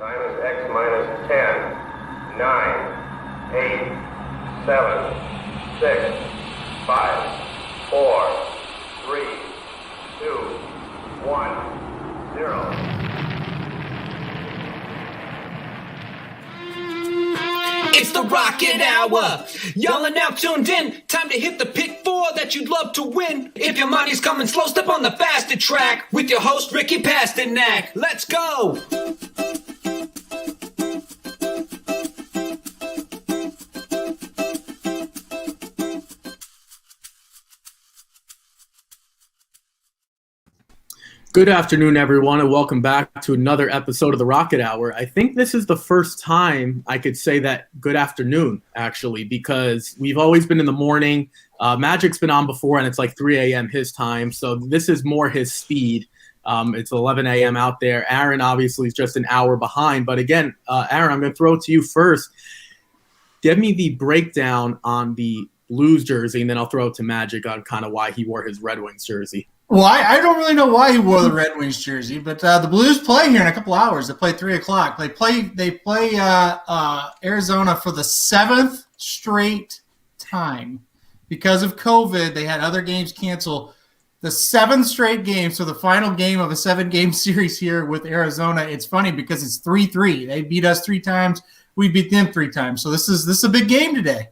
Time is X minus 10, 9, 8, 7, 6, 5, 4, 3, 2, 1, 0. It's the Rocket Hour. Y'all are now tuned in. Time to hit the pick four that you'd love to win. If your money's coming slow, step on the faster track with your host, Ricky Pasternak. Let's go. Good afternoon, everyone, and welcome back to another episode of the Rocket Hour. I think this is the first time I could say that good afternoon, actually, because we've always been in the morning. Magic's been on before, and it's like 3 a.m. his time, so this is more his speed. It's 11 a.m. out there. Aaron, obviously, is just an hour behind. But again, Aaron, I'm going to throw it to you first. Give me the breakdown on the Blues jersey, and then I'll throw it to Magic on kind of why he wore his Red Wings jersey. Well, I don't really know why he wore the Red Wings jersey, but the Blues play here in a couple hours. They play 3 o'clock. They play Arizona for the 7th straight time. Because of COVID, they had other games cancel. The 7th straight game, so the final game of a 7-game series here with Arizona. It's funny because it's 3-3. They beat us 3 times. We beat them 3 times. So this is a big game today.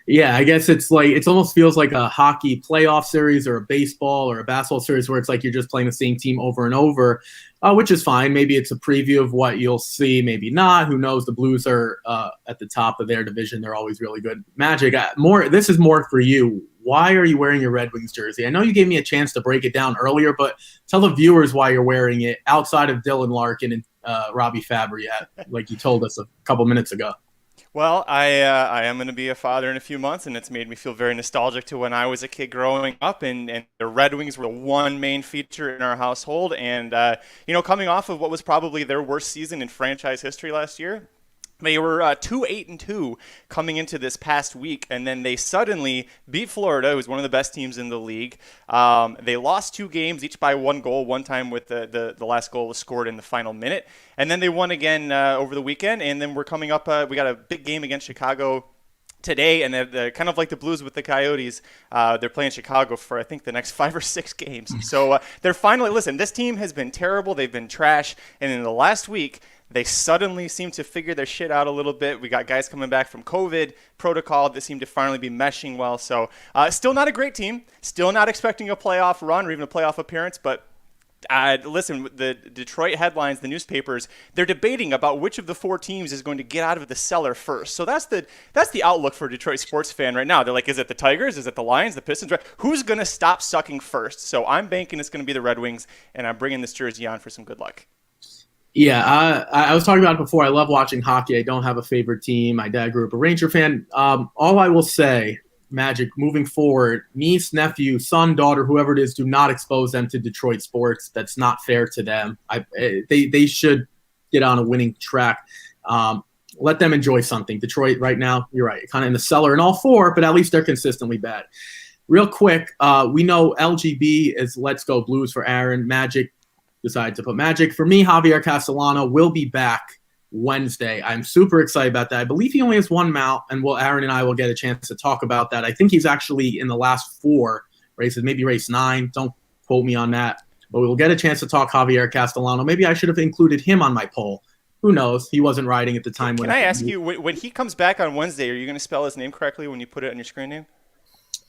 Yeah, I guess it's like it almost feels like a hockey playoff series or a baseball or a basketball series where it's like you're just playing the same team over and over, which is fine. Maybe it's a preview of what you'll see, maybe not. Who knows? The Blues are at the top of their division. They're always really good. Magic, this is more for you. Why are you wearing your Red Wings jersey? I know you gave me a chance to break it down earlier, but tell the viewers why you're wearing it outside of Dylan Larkin and Robbie Fabry, like you told us a couple minutes ago. Well, I am going to be a father in a few months, and it's made me feel very nostalgic to when I was a kid growing up, and the Red Wings were the one main feature in our household. And, coming off of what was probably their worst season in franchise history last year, they were 2-8-2 coming into this past week, and then they suddenly beat Florida, who's one of the best teams in the league. They lost 2 games, each by 1 goal, one time with the last goal was scored in the final minute. And then they won again over the weekend, and then we're coming up, we got a big game against Chicago today, and they're kind of like the Blues with the Coyotes. They're playing Chicago for, I think, the next 5 or 6 games. So they're finally, listen, this team has been terrible. They've been trash, and in the last week, they suddenly seem to figure their shit out a little bit. We got guys coming back from COVID protocol that seem to finally be meshing well. So still not a great team. Still not expecting a playoff run or even a playoff appearance. But listen, the Detroit headlines, the newspapers, they're debating about which of the 4 teams is going to get out of the cellar first. So that's the outlook for a Detroit sports fan right now. They're like, is it the Tigers? Is it the Lions? The Pistons? Who's going to stop sucking first? So I'm banking it's going to be the Red Wings, and I'm bringing this jersey on for some good luck. Yeah, I was talking about it before. I love watching hockey. I don't have a favorite team. My dad grew up a Ranger fan. All I will say, Magic, moving forward, niece, nephew, son, daughter, whoever it is, do not expose them to Detroit sports. That's not fair to them. They should get on a winning track. Let them enjoy something. Detroit right now, you're right, kind of in the cellar in all 4, but at least they're consistently bad. Real quick, we know LGB is Let's Go Blues for Aaron. Magic decided to put Magic. For me, Javier Castellano will be back Wednesday. I'm super excited about that. I believe he only has 1 mount, and Aaron and I will get a chance to talk about that. I think he's actually in the last 4 races, maybe race 9. Don't quote me on that. But we will get a chance to talk Javier Castellano. Maybe I should have included him on my poll. Who knows? He wasn't riding at the time. Can I ask you, when he comes back on Wednesday, are you going to spell his name correctly when you put it on your screen name?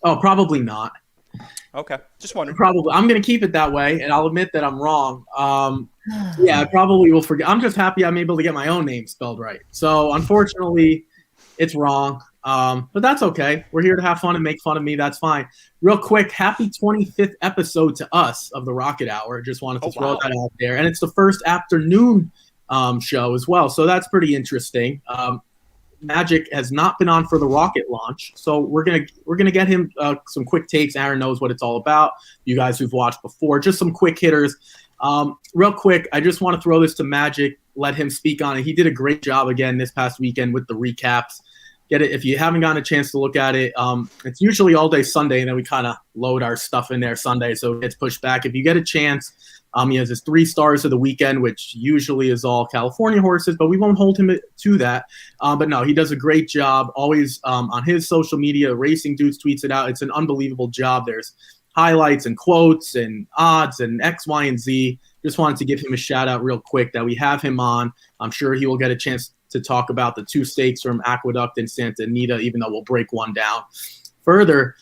Oh, probably not. Okay, just wondering. Probably, I'm going to keep it that way, and I'll admit that I'm wrong. Yeah, I probably will forget. I'm just happy I'm able to get my own name spelled right. So, unfortunately, it's wrong. But that's okay. We're here to have fun and make fun of me. That's fine. Real quick, happy 25th episode to us of the Rocket Hour. Just wanted to throw that out there. And it's the first afternoon show as well. So that's pretty interesting. Magic has not been on for the rocket launch, so we're gonna get him some quick takes. Aaron knows what it's all about. You guys who've watched before, just some quick hitters. Real quick, I just want to throw this to Magic, let him speak on it. He did a great job again this past weekend with the recaps. Get it if you haven't gotten a chance to look at it. It's usually all day Sunday, and then we kind of load our stuff in there Sunday, so it gets pushed back. If you get a chance, He has his 3 stars of the weekend, which usually is all California horses, but we won't hold him to that. But no, he does a great job. Always on his social media, Racing Dudes tweets it out. It's an unbelievable job. There's highlights and quotes and odds and X, Y, and Z. Just wanted to give him a shout out real quick that we have him on. I'm sure he will get a chance to talk about the 2 stakes from Aqueduct and Santa Anita, even though we'll break one down further.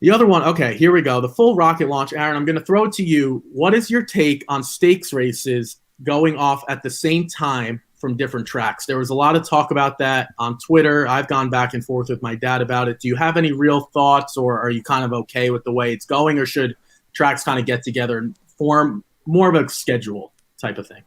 The other one, okay, here we go. The full rocket launch. Aaron, I'm going to throw it to you. What is your take on stakes races going off at the same time from different tracks? There was a lot of talk about that on Twitter. I've gone back and forth with my dad about it. Do you have any real thoughts, or are you kind of okay with the way it's going, or should tracks kind of get together and form more of a schedule type of thing?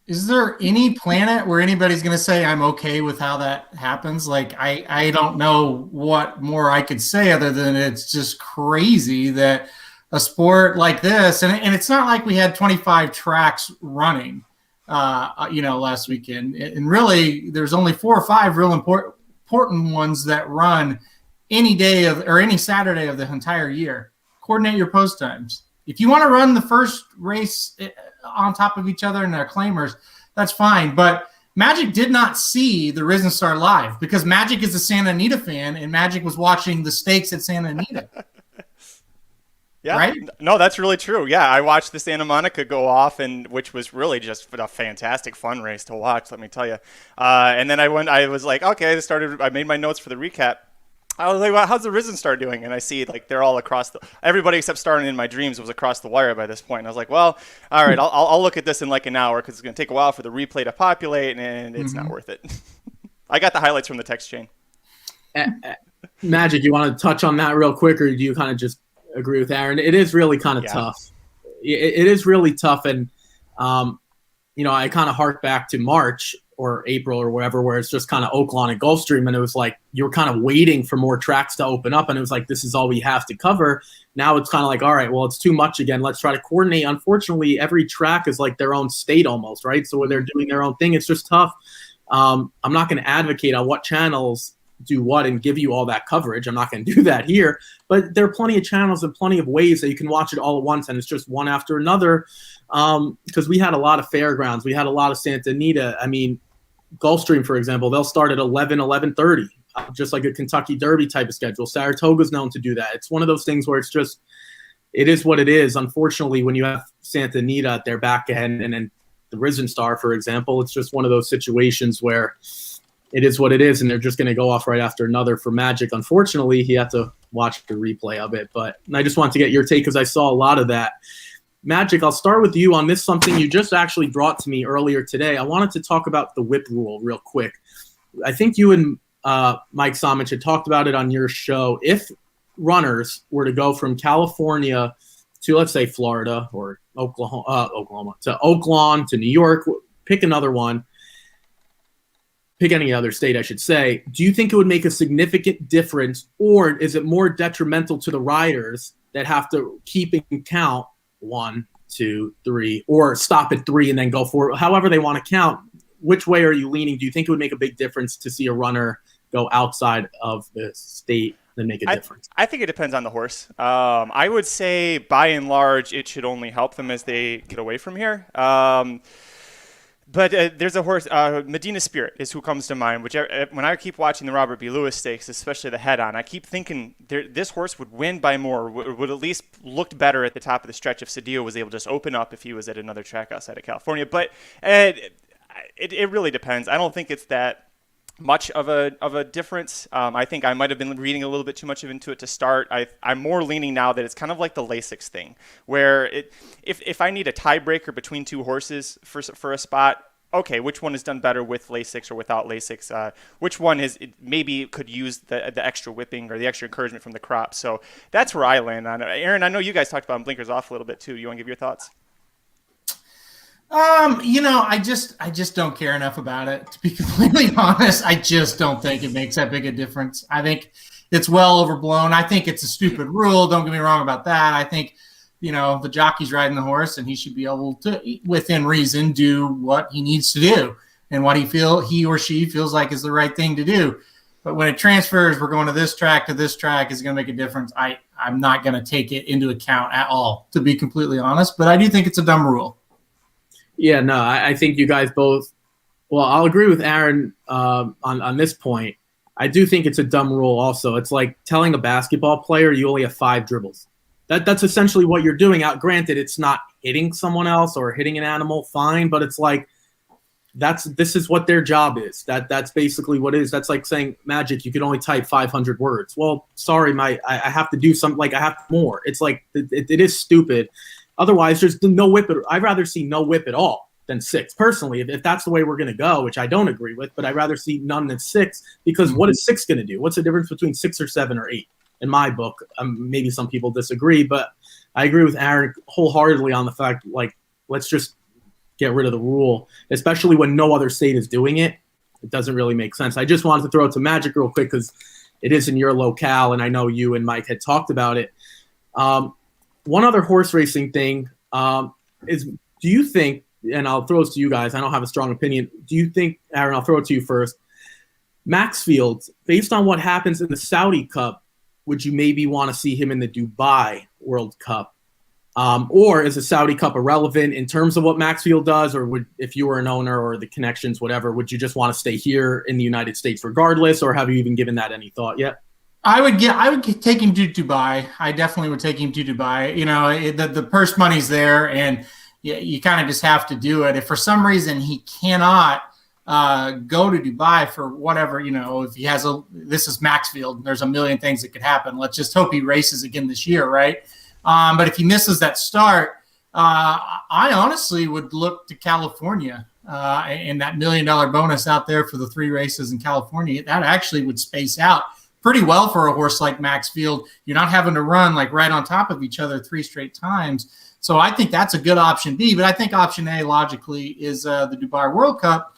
Is there any planet where anybody's going to say I'm okay with how that happens? Like, I don't know what more I could say other than it's just crazy that a sport like this, and it's not like we had 25 tracks running, last weekend. And really, there's only 4 or 5 real important ones that run any day or any Saturday of the entire year. Coordinate your post times. If you want to run the first race on top of each other in their claimers, that's fine. But Magic did not see the Risen Star live because Magic is a Santa Anita fan, and Magic was watching the stakes at Santa Anita. Yeah, right? No, that's really true. Yeah, I watched the Santa Monica go off, which was really just a fantastic fun race to watch, let me tell you. And then I was like, okay, I made my notes for the recap. I was like, well, how's the Risen Star doing? And I see like they're all across everybody except Starting in My Dreams was across the wire by this point. And I was like, well, all right, I'll look at this in like an hour because it's going to take a while for the replay to populate, and it's not worth it. I got the highlights from the text chain. Magic, you want to touch on that real quick, or do you kind of just agree with Aaron? It is really kind of tough. It is really tough. And, I kind of hark back to March or April or whatever, where it's just kind of Oaklawn and Gulfstream. And it was like, you were kind of waiting for more tracks to open up. And it was like, this is all we have to cover. Now it's kind of like, all right, well, it's too much again. Let's try to coordinate. Unfortunately, every track is like their own state almost, right? So when they're doing their own thing, it's just tough. I'm not going to advocate on what channels do what and give you all that coverage. I'm not going to do that here, but there are plenty of channels and plenty of ways that you can watch it all at once. And it's just one after another. Because we had a lot of fairgrounds. We had a lot of Santa Anita. I mean, Gulfstream, for example, they'll start at 11:30, just like a Kentucky Derby type of schedule. Saratoga's known to do that. It's one of those things where it is what it is. Unfortunately, when you have Santa Anita at their back end and then the Risen Star, for example, it's just one of those situations where it is what it is, and they're just going to go off right after another. For Magic, unfortunately, he had to watch the replay of it. But I just wanted to get your take because I saw a lot of that. Magic, I'll start with you on this, something you just actually brought to me earlier today. I wanted to talk about the whip rule real quick. I think you and Mike Somich had talked about it on your show. If runners were to go from California to, let's say, Florida or Oklahoma to Oaklawn to New York, pick another one, pick any other state, I should say, do you think it would make a significant difference, or is it more detrimental to the riders that have to keep in count 1, 2, 3, or stop at 3 and then go for however they want to count? Which way are you leaning? Do you think it would make a big difference to see a runner go outside of the state and make a difference? I think it depends on the horse. I would say by and large, it should only help them as they get away from here. But there's a horse, Medina Spirit is who comes to mind, which when I keep watching the Robert B. Lewis Stakes, especially the head-on, I keep thinking this horse would win by more, would at least looked better at the top of the stretch if Cedillo was able to just open up if he was at another track outside of California. But it really depends. I don't think it's that much of a difference. I think I might have been reading a little bit too much into it to start. I'm more leaning now that it's kind of like the Lasix thing, where if I need a tiebreaker between 2 horses for a spot, okay, which one is done better with Lasix or without Lasix? Which one maybe could use the extra whipping or the extra encouragement from the crop? So that's where I land on it. Aaron, I know you guys talked about blinkers off a little bit too. You want to give your thoughts? I just don't care enough about it, to be completely honest. I just don't think it makes that big a difference. I think it's well overblown. I think it's a stupid rule. Don't get me wrong about that. I think, the jockey's riding the horse and he should be able to, within reason, do what he needs to do and what he or she feels like is the right thing to do. But when it transfers, we're going to this track, is it going to make a difference? I I'm not going to take it into account at all, to be completely honest. But I do think it's a dumb rule. Yeah, no, I think you guys both. Well, I'll agree with Aaron on this point. I do think it's a dumb rule. Also, it's like telling a basketball player you only have 5 dribbles. That's essentially what you're doing. Out, granted, it's not hitting someone else or hitting an animal, fine, but it's like this is what their job is. That's basically what it is. That's like saying, Magic, you can only type 500 words. Well, sorry, I have to do something. Like I have more. It's like it is stupid. Otherwise, there's no whip. I'd rather see no whip at all than 6. Personally, if that's the way we're going to go, which I don't agree with, but I'd rather see none than 6, because what is 6 going to do? What's the difference between 6 or 7 or 8? In my book, maybe some people disagree, but I agree with Aaron wholeheartedly on the fact, like, let's just get rid of the rule, especially when no other state is doing it. It doesn't really make sense. I just wanted to throw it to Magic real quick because it is in your locale, and I know you and Mike had talked about it. One other horse racing thing is, do you think, and I'll throw it to you guys, I don't have a strong opinion, do you think, Aaron, I'll throw it to you first, Maxfield, based on what happens in the Saudi Cup, would you maybe want to see him in the Dubai World Cup? Or is the Saudi Cup irrelevant in terms of what Maxfield does? Or if you were an owner or the connections, whatever, would you just want to stay here in the United States regardless? Or have you even given that any thought yet? I would take him to Dubai. I definitely would take him to Dubai. You know, the purse money's there, and you kind of just have to do it. If for some reason he cannot go to Dubai for whatever, you know, if he has this is Maxfield, there's a million things that could happen. Let's just hope he races again this year, right? But if he misses that start, I honestly would look to California and that $1 million bonus out there for the 3 races in California. That actually would space out pretty well for a horse like Maxfield. You're not having to run like right on top of each other 3 straight times. So I think that's a good option B, but I think option A logically is the Dubai World Cup.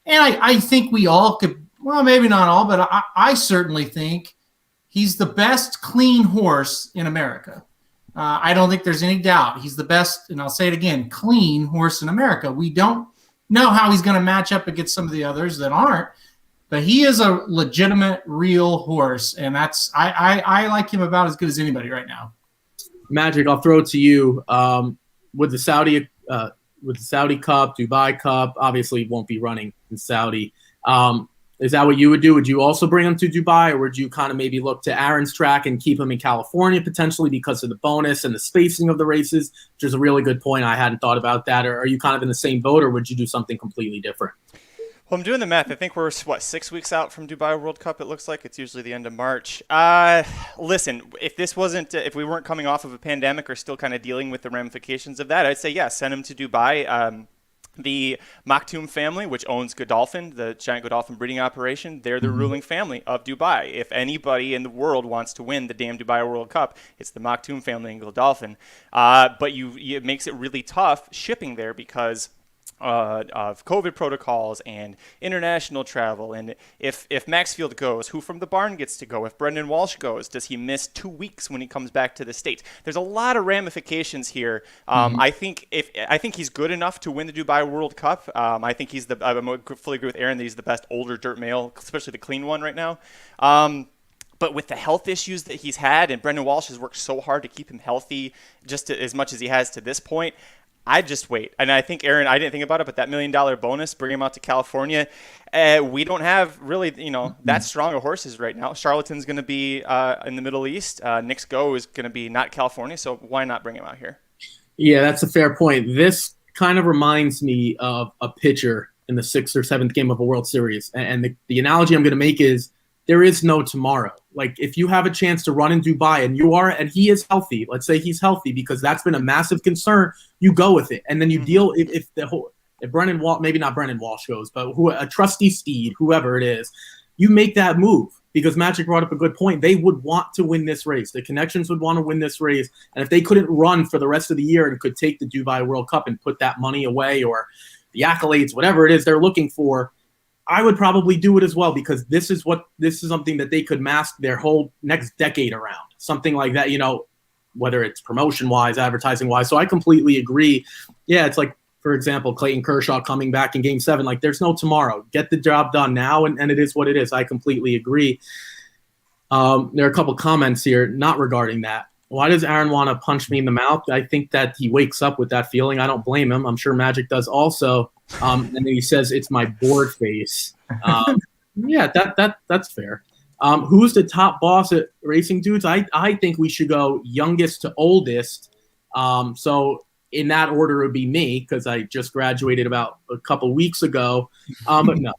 And I think we all could, well, maybe not all, but I certainly think he's the best clean horse in America. I don't think there's any doubt. He's the best, and I'll say it again, clean horse in America. We don't know how he's going to match up against some of the others that aren't, but he is a legitimate, real horse, and that's I like him about as good as anybody right now. Magic, I'll throw it to you. With the Saudi Cup, Dubai Cup, obviously won't be running in Saudi. Is that what you would do? Would you also bring him to Dubai, or would you kind of maybe look to Aaron's track and keep him in California potentially because of the bonus and the spacing of the races, which is a really good point. I hadn't thought about that. Or are you kind of in the same boat, or would you do something completely different? Well, I'm doing the math. I think we're, 6 weeks out from Dubai World Cup, it looks like. It's usually the end of March. Listen, if we weren't coming off of a pandemic or still kind of dealing with the ramifications of that, I'd say, yeah, send him to Dubai. The Maktoum family, which owns Godolphin, the giant Godolphin breeding operation, they're the ruling family of Dubai. If anybody in the world wants to win the damn Dubai World Cup, it's the Maktoum family and Godolphin. But it makes it really tough shipping there because of COVID protocols and international travel. And if Maxfield goes, who from the barn gets to go? If Brendan Walsh goes, does he miss 2 weeks when he comes back to the States? There's a lot of ramifications here. I think he's good enough to win the Dubai World Cup. I think I fully agree with Aaron that he's the best older dirt male, especially the clean one right now. But with the health issues that he's had, and Brendan Walsh has worked so hard to keep him healthy as much as he has to this point, I'd just wait. And I think, Aaron, I didn't think about it, but that $1 million bonus, bring him out to California. We don't have really, that strong of horses right now. Charlatan's going to be in the Middle East. Nick's Go is going to be not California, so why not bring him out here? Yeah, that's a fair point. This kind of reminds me of a pitcher in the 6th or 7th game of a World Series. And the analogy I'm going to make is there is no tomorrow. Like, if you have a chance to run in Dubai and he is healthy, let's say he's healthy, because that's been a massive concern, you go with it. And then you deal if Brendan Walsh, maybe not Brendan Walsh goes, but a trusty steed, whoever it is, you make that move, because Magic brought up a good point. They would want to win this race. The connections would want to win this race. And if they couldn't run for the rest of the year and could take the Dubai World Cup and put that money away, or the accolades, whatever it is they're looking for, I would probably do it as well, because this is something that they could mask their whole next decade around, something like that, whether it's promotion wise, advertising wise. So I completely agree. Yeah. It's like, for example, Clayton Kershaw coming back in Game 7, like, there's no tomorrow. Get the job done now. And it is what it is. I completely agree. There are a couple comments here not regarding that. Why does Aaron want to punch me in the mouth? I think that he wakes up with that feeling. I don't blame him. I'm sure Magic does also. And then he says, it's my bored face. Yeah, that's fair. Who's the top boss at Racing Dudes? I think we should go youngest to oldest. So in that order, it would be me because I just graduated about a couple weeks ago. But no,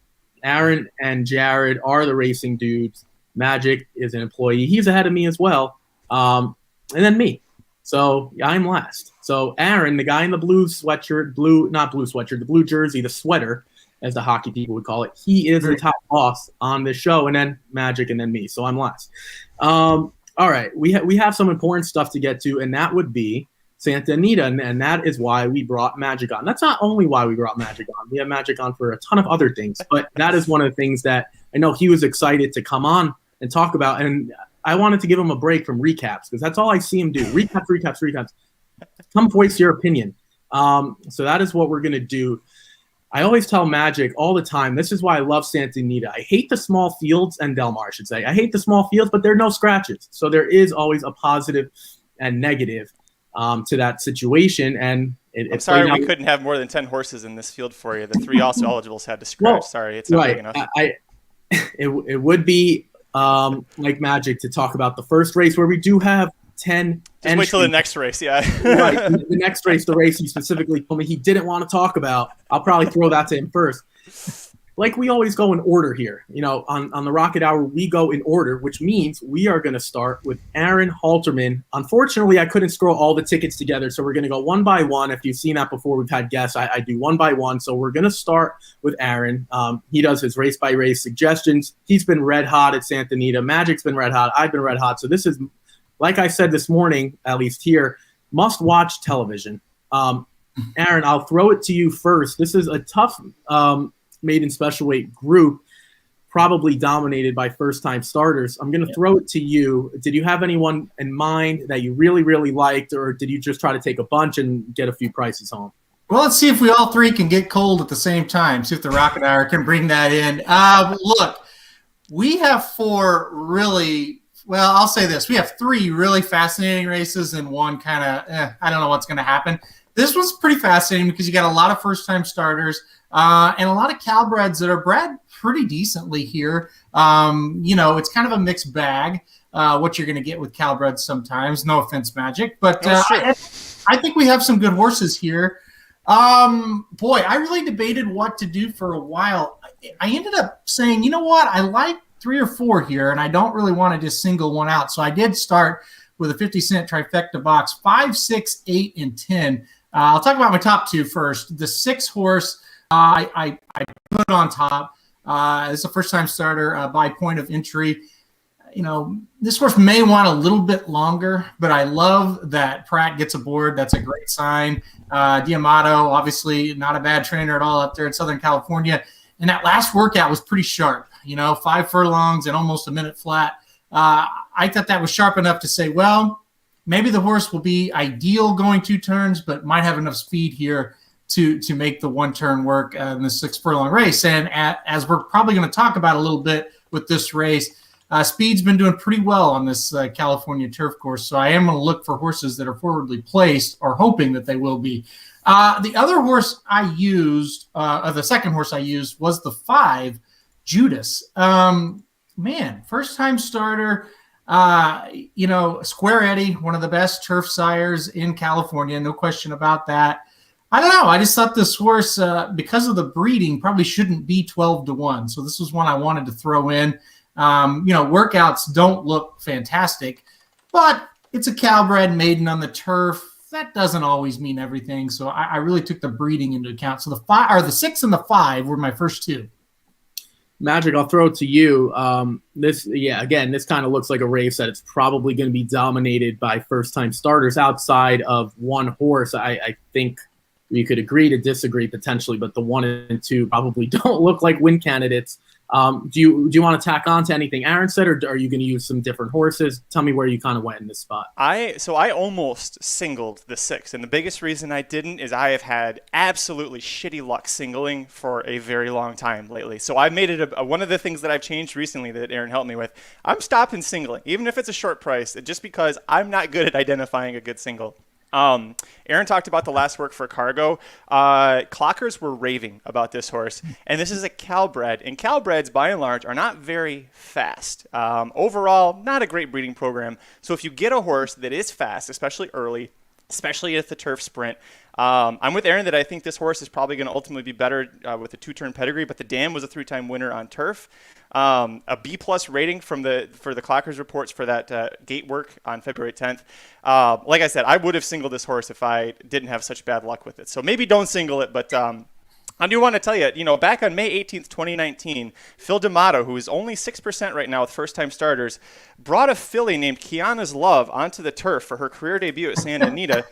Aaron and Jared are the Racing Dudes. Magic is an employee. He's ahead of me as well. And then me. So I'm last. So Aaron, the guy in the blue sweatshirt, the blue jersey, the sweater, as the hockey people would call it, he is the top boss on this show, and then Magic, and then me. So I'm last. All right, we have some important stuff to get to, and that would be Santa Anita, and that is why we brought Magic on. That's not only why we brought Magic on. We have Magic on for a ton of other things, but that is one of the things that I know he was excited to come on and talk about, and I wanted to give him a break from recaps because that's all I see him do. Recaps. Come voice your opinion. So that is what we're going to do. I always tell Magic all the time, this is why I love Santa Anita. I hate the small fields, and Delmar, I should say. I hate the small fields, but there are no scratches. So there is always a positive and negative to that situation. And I'm sorry we couldn't have more than 10 horses in this field for you. The 3 also eligibles had to scratch. Well, sorry, it's not big enough. It would be like Magic to talk about the first race where we do have 10 Just wait till the next race, yeah. Right, the next race, the race he specifically told me he didn't want to talk about. I'll probably throw that to him first. Like we always go in order here. You know, on the Rocket Hour, we go in order, which means we are going to start with Aaron Halterman. Unfortunately, I couldn't scroll all the tickets together, so we're going to go one by one. If you've seen that before, we've had guests. I do one by one, so we're going to start with Aaron. He does his race-by-race suggestions. He's been red hot at Santa Anita. Magic's been red hot. I've been red hot. So this is, like I said this morning, at least here, must-watch television. Aaron, I'll throw it to you first. This is a tough maiden special weight group, probably dominated by first-time starters. I'm going to throw it to you. Did you have anyone in mind that you really, really liked, or did you just try to take a bunch and get a few prices home? Well, let's see if we all three can get cold at the same time. See if the Rocket Hour can bring that in. Look, we have 4 really – well, I'll say this. We have 3 really fascinating races and one kind of I don't know what's going to happen. This one's pretty fascinating because you got a lot of first-time starters and a lot of Calbreds that are bred pretty decently here. You know, it's kind of a mixed bag, what you're going to get with Calbreds sometimes. No offense, Magic. But I think we have some good horses here. Boy, I really debated what to do for a while. I ended up saying, you know what, I like 3 or 4 here, and I don't really want to just single one out. So I did start with a 50-cent trifecta box, 5, 6, 8, and 10. I'll talk about my top 2 first. The 6 horse I put on top. It's a first-time starter by point of entry. You know, this horse may want a little bit longer, but I love that Pratt gets aboard. That's a great sign. Diamato, obviously not a bad trainer at all up there in Southern California. And that last workout was pretty sharp, you know, 5 furlongs and almost a minute flat. I thought that was sharp enough to say, well, maybe the horse will be ideal going 2 turns, but might have enough speed here to make the 1 turn work in the 6 furlong race. And as we're probably going to talk about a little bit with this race, Speed's been doing pretty well on this California turf course. So I am going to look for horses that are forwardly placed, or hoping that they will be. The other horse I used, the second horse I used, was the 5, Judas. Man, first-time starter. You know, Square Eddie, one of the best turf sires in California, no question about that. I don't know. I just thought this horse, because of the breeding, probably shouldn't be 12-1. So this was one I wanted to throw in. You know, workouts don't look fantastic, but it's a Calbred maiden on the turf. That doesn't always mean everything. So I really took the breeding into account. So the 6 and the 5 were my first 2. Magic, I'll throw it to you. This kind of looks like a race that it's probably going to be dominated by first-time starters outside of one horse. I think we could agree to disagree potentially, but the 1 and 2 probably don't look like win candidates. Do you want to tack on to anything Aaron said, or are you going to use some different horses? Tell me where you kind of went in this spot. I almost singled the 6, and the biggest reason I didn't is I have had absolutely shitty luck singling for a very long time lately. So I made it one of the things that I've changed recently that Aaron helped me with. I'm stopping singling, even if it's a short price, just because I'm not good at identifying a good single. Aaron talked about the last work for Cargo. Clockers were raving about this horse, and this is a Calbred, and Calbreds by and large are not very fast. Overall, not a great breeding program. So if you get a horse that is fast, especially early, especially at the turf sprint, I'm with Aaron that I think this horse is probably going to ultimately be better with a 2-turn pedigree, but the Dam was a 3-time winner on turf. A B+ rating for the Clockers reports for that gate work on February 10th. Like I said, I would have singled this horse if I didn't have such bad luck with it. So maybe don't single it, but I do want to tell you, back on May 18th, 2019, Phil D'Amato, who is only 6% right now with first-time starters, brought a filly named Kiana's Love onto the turf for her career debut at Santa Anita,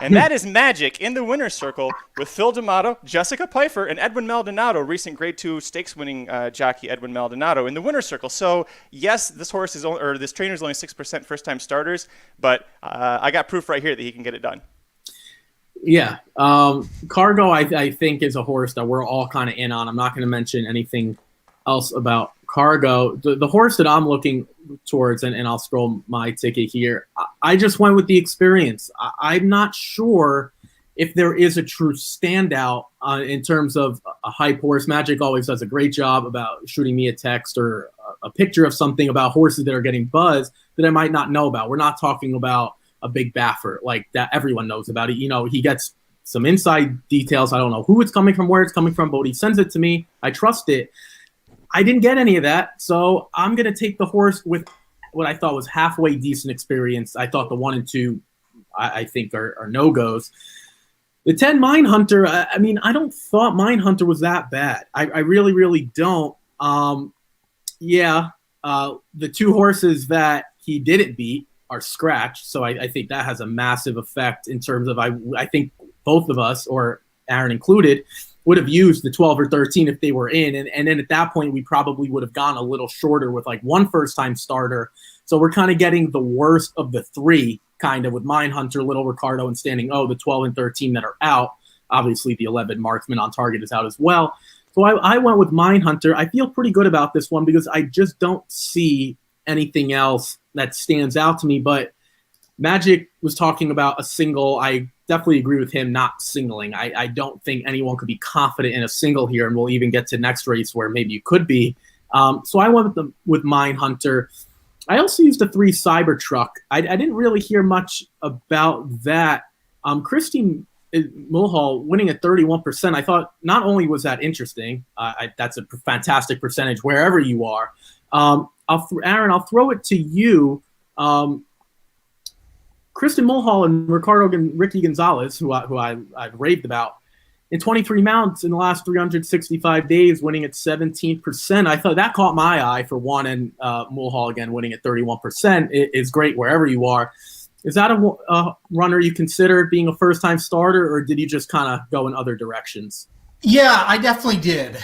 and that is magic in the winner's circle with Phil D'Amato, Jessica Pfeiffer, and Edwin Maldonado, recent Grade 2 stakes-winning jockey Edwin Maldonado in the winner's circle. So, yes, this trainer is only 6% first-time starters, but I got proof right here that he can get it done. Yeah. Cargo, I think, is a horse that we're all kind of in on. I'm not going to mention anything else about Cargo. The horse that I'm looking towards, and I'll scroll my ticket here, I just went with the experience. I'm not sure if there is a true standout in terms of a hype horse. Magic always does a great job about shooting me a text or a picture of something about horses that are getting buzz that I might not know about. We're not talking about a big baffer like that everyone knows about it. He gets some inside details. I don't know who it's coming from, where it's coming from, but he sends it to me. I trust it. I didn't get any of that, so I'm going to take the horse with what I thought was halfway decent experience. I thought the 1 and 2, I think, are no-goes. The 10 Mine Hunter, I don't thought Mine Hunter was that bad. I really, really don't. The 2 horses that he didn't beat are scratched, so I think that has a massive effect in terms of I think both of us, or Aaron included, would have used the 12 or 13 if they were in, and then at that point we probably would have gone a little shorter with like 1 first-time starter. So we're kind of getting the worst of the 3 kind of with Mine Hunter, Little Ricardo, and Standing O, the 12 and 13 that are out. Obviously the 11 Marksman on Target is out as well. So I went with Mine Hunter. I feel pretty good about this one because I just don't see anything else that stands out to me. But Magic was talking about a single. I definitely agree with him not singling. I don't think anyone could be confident in a single here, and we'll even get to next race where maybe you could be. So I went with Mine Hunter. I also used a 3 Cybertruck. I didn't really hear much about that. Christine Mulhall winning at 31%. I thought not only was that interesting, that's a fantastic percentage wherever you are. Aaron, I'll throw it to you. Kristen Mulhall and Ricky Gonzalez, who I've raved about, in 23 mounts in the last 365 days, winning at 17%. I thought that caught my eye for one, and Mulhall again winning at 31% is great wherever you are. Is that a runner you considered being a first-time starter, or did you just kind of go in other directions? Yeah, I definitely did.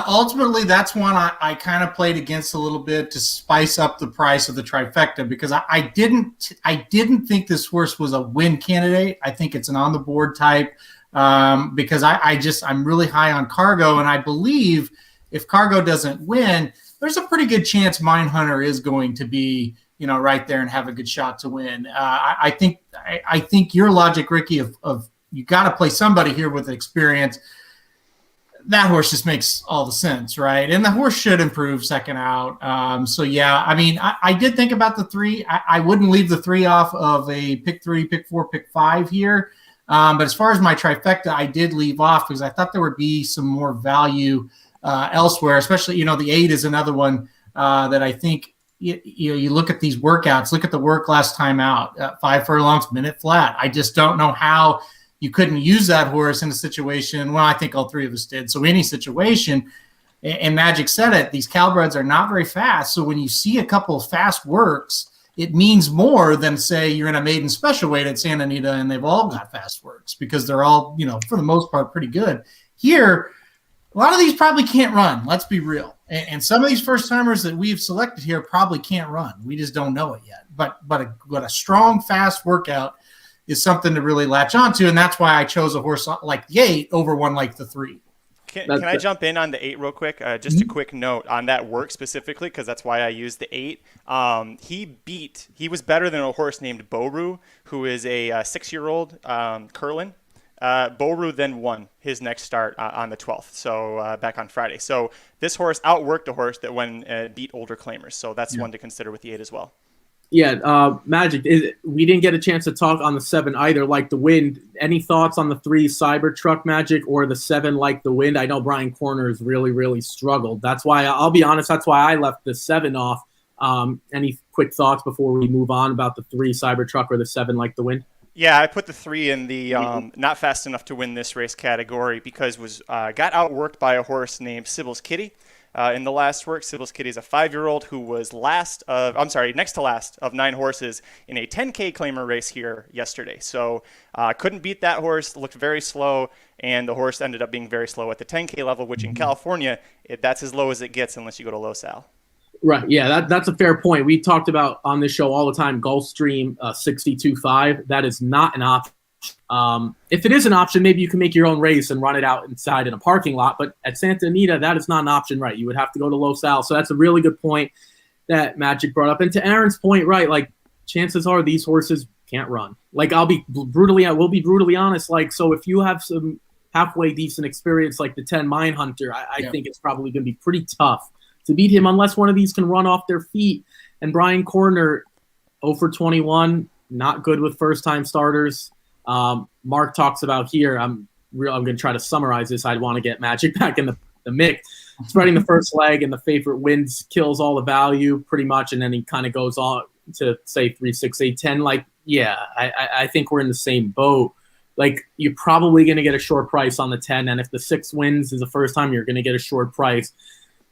Ultimately, that's one I kind of played against a little bit to spice up the price of the trifecta, because I didn't think this horse was a win candidate. I think it's an on the board type because I'm really high on Cargo, and I believe if Cargo doesn't win, there's a pretty good chance Mine Hunter is going to be right there and have a good shot to win. I think your logic, Ricky, of you got to play somebody here with experience. That horse just makes all the sense, right? And the horse should improve second out. So, yeah, I did think about the 3. I wouldn't leave the 3 off of a pick 3, pick 4, pick 5 here. But as far as my trifecta, I did leave off because I thought there would be some more value elsewhere, especially, the 8 is another one that I think, you look at these workouts, look at the work last time out, 5 furlongs, minute flat. I just don't know how you couldn't use that horse in a situation. Well, I think all 3 of us did. So any situation, and Magic said it, these Calbreds are not very fast. So when you see a couple of fast works, it means more than, say, you're in a maiden special weight at Santa Anita and they've all got fast works because they're all, for the most part, pretty good. Here, a lot of these probably can't run. Let's be real. And some of these first timers that we've selected here probably can't run. We just don't know it yet. But a strong, fast workout is something to really latch onto, and that's why I chose a horse like the 8 over one like the 3. Can I jump in on the 8 real quick? Just a quick note on that work specifically, because that's why I used the 8. He was better than a horse named Boru, who is a 6-year-old Curlin. Boru then won his next start on the 12th, so back on Friday. So this horse outworked a horse that beat older claimers. So that's one to consider with the 8 as well. Yeah, Magic, we didn't get a chance to talk on the 7 either, like the wind. Any thoughts on the 3 Cybertruck, Magic, or the 7 like the wind? I know Brian Corner has really, really struggled. That's why, I'll be honest, that's why I left the 7 off. Any quick thoughts before we move on about the 3 Cybertruck or the 7 like the wind? Yeah, I put the 3 in the not fast enough to win this race category because got outworked by a horse named Sybil's Kitty. In the last work, Sybil's Kitty is a 5-year-old who was next to last of 9 horses in a 10K claimer race here yesterday. So couldn't beat that horse, looked very slow, and the horse ended up being very slow at the 10K level, which in California, that's as low as it gets unless you go to Los Al. Right, yeah, that's a fair point. We talked about on this show all the time, Gulfstream 62.5. That is not an option. If it is an option, maybe you can make your own race and run it out inside in a parking lot. But at Santa Anita, that is not an option, right? You would have to go to Los Al. So that's a really good point that Magic brought up. And to Aaron's point, right, like chances are these horses can't run. Like we'll be brutally honest. Like, so if you have some halfway decent experience like the 10 Mine Hunter, I think it's probably going to be pretty tough to beat him unless one of these can run off their feet. And Brian Corner, 0 for 21, not good with first-time starters. Mark talks about here, I'm going to try to summarize this. I'd want to get Magic back in the mix. Spreading the first leg and the favorite wins kills all the value pretty much, and then he kind of goes on to say 3, 6, 8, 10. Like, yeah, I think we're in the same boat. Like, you're probably going to get a short price on the 10, and if the 6 wins is the first time, you're going to get a short price.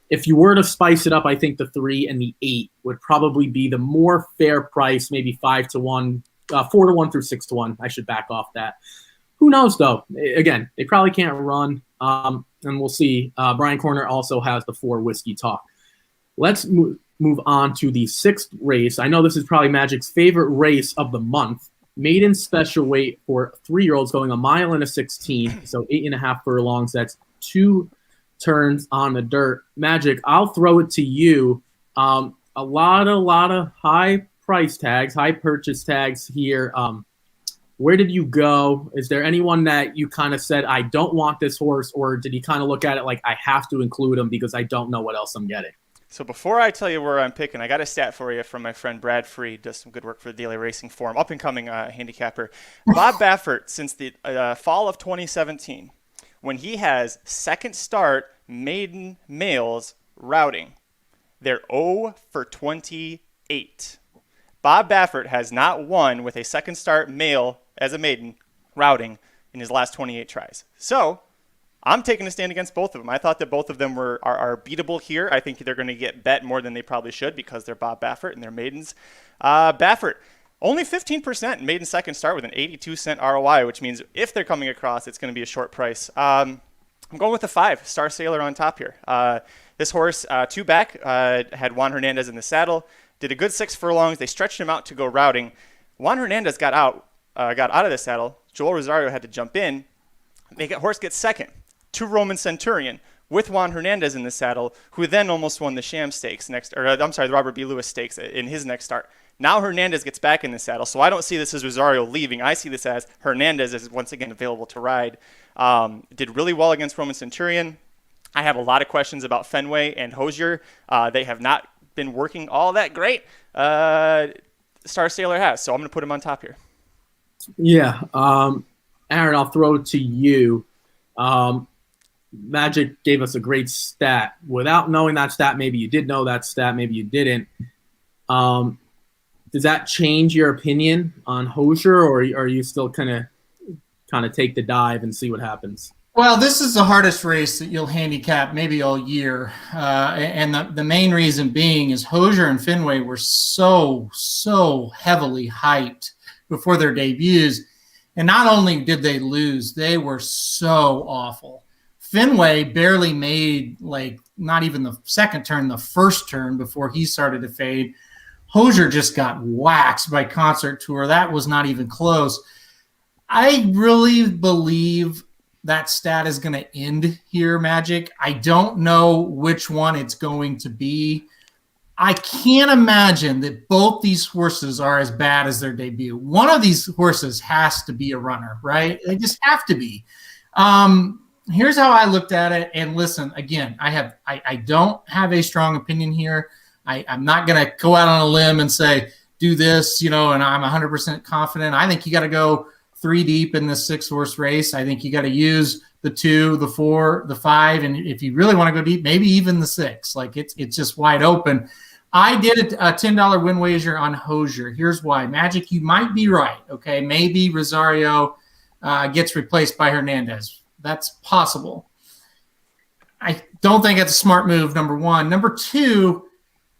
If you were to spice it up, I think the 3 and the 8 would probably be the more fair price, maybe 5 to 1, 4 to 1 through 6 to 1. I should back off that. Who knows, though? Again, they probably can't run, and we'll see. Brian Corner also has the 4 Whiskey Talk. Let's move on to the 6th race. I know this is probably Magic's favorite race of the month. Maiden special weight for 3-year-olds going 1 mile and a 16, so 8.5 furlongs. That's 2 turns on the dirt. Magic, I'll throw it to you. A lot of high price tags, high purchase tags here. Where did you go? Is there anyone that you kind of said, I don't want this horse, or did you kind of look at it like I have to include him because I don't know what else I'm getting? So before I tell you where I'm picking, I got a stat for you from my friend Brad Freed, does some good work for the Daily Racing Forum, up-and-coming handicapper. Bob Baffert, since the fall of 2017, when he has second start maiden males routing, they're 0 for 28. Bob Baffert has not won with a second start male as a maiden routing in his last 28 tries. So I'm taking a stand against both of them. I thought that both of them are beatable here. I think they're going to get bet more than they probably should because they're Bob Baffert and they're maidens. Baffert, only 15% maiden second start with an 82-cent ROI, which means if they're coming across, it's going to be a short price. I'm going with the 5, Star Sailor on top here. This horse, 2 back, had Juan Hernandez in the saddle, did a good 6 furlongs. They stretched him out to go routing. Juan Hernandez got out of the saddle. Joel Rosario had to jump in. Horse gets second to Roman Centurion with Juan Hernandez in the saddle, who then almost won the Sham Stakes the Robert B. Lewis Stakes in his next start. Now Hernandez gets back in the saddle, so I don't see this as Rosario leaving. I see this as Hernandez is once again available to ride. Did really well against Roman Centurion. I have a lot of questions about Fenway and Hosier. They have not been working all that great. Star Sailor has, so I'm going to put him on top here. Yeah. Aaron, I'll throw it to you. Magic gave us a great stat. Without knowing that stat, maybe you did know that stat, maybe you didn't. Does that change your opinion on Hosier, or are you still kind of take the dive and see what happens? Well, this is the hardest race that you'll handicap maybe all year. And the main reason being is Hosier and Fenway were so heavily hyped before their debuts. And not only did they lose, they were so awful. Fenway barely made like not even the second turn, the first turn before he started to fade. Hosier just got waxed by Concert Tour. That was not even close. I really believe that stat is going to end here, Magic. I don't know which one it's going to be. I can't imagine that both these horses are as bad as their debut. One of these horses has to be a runner, right? They just have to be. Here's how I looked at it. And listen, again, I don't have a strong opinion here. I'm not going to go out on a limb and say, do this, and I'm 100% confident. I think you got to go 3 deep in this 6-horse race. I think you got to use the 2, the 4, the 5. And if you really want to go deep, maybe even the 6. Like it's just wide open. I did a $10 win wager on Hosier. Here's why. Magic, you might be right. Okay. Maybe Rosario gets replaced by Hernandez. That's possible. I don't think it's a smart move, number one. Number two,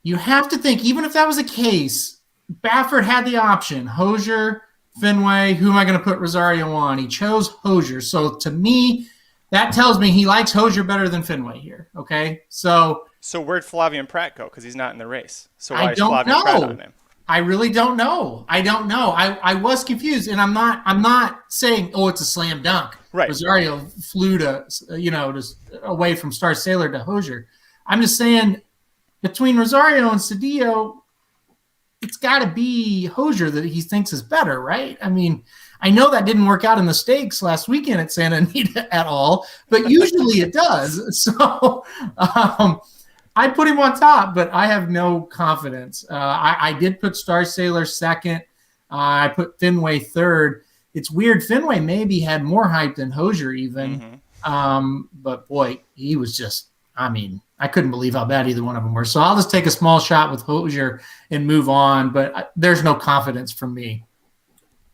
you have to think, even if that was the case, Baffert had the option. Hosier, Fenway, who am I going to put Rosario on? He chose Hosier. So to me, that tells me he likes Hosier better than Fenway here. Okay. So where'd Flavien Prat go? Because he's not in the race. So why I is don't Flavien know. Prat on him? I really don't know. I don't know. I was confused, and I'm not saying, oh, it's a slam dunk. Right. Rosario flew to away from Star Sailor to Hosier. I'm just saying between Rosario and Cedillo, it's got to be Hosier that he thinks is better, right? I mean, I know that didn't work out in the stakes last weekend at Santa Anita at all, but usually it does. So I'd put him on top, but I have no confidence. I did put Star Sailor second. I put Fenway third. It's weird. Fenway maybe had more hype than Hosier even. Mm-hmm. But, boy, he was just – I couldn't believe how bad either one of them were. So I'll just take a small shot with Hosier and move on, but there's no confidence from me.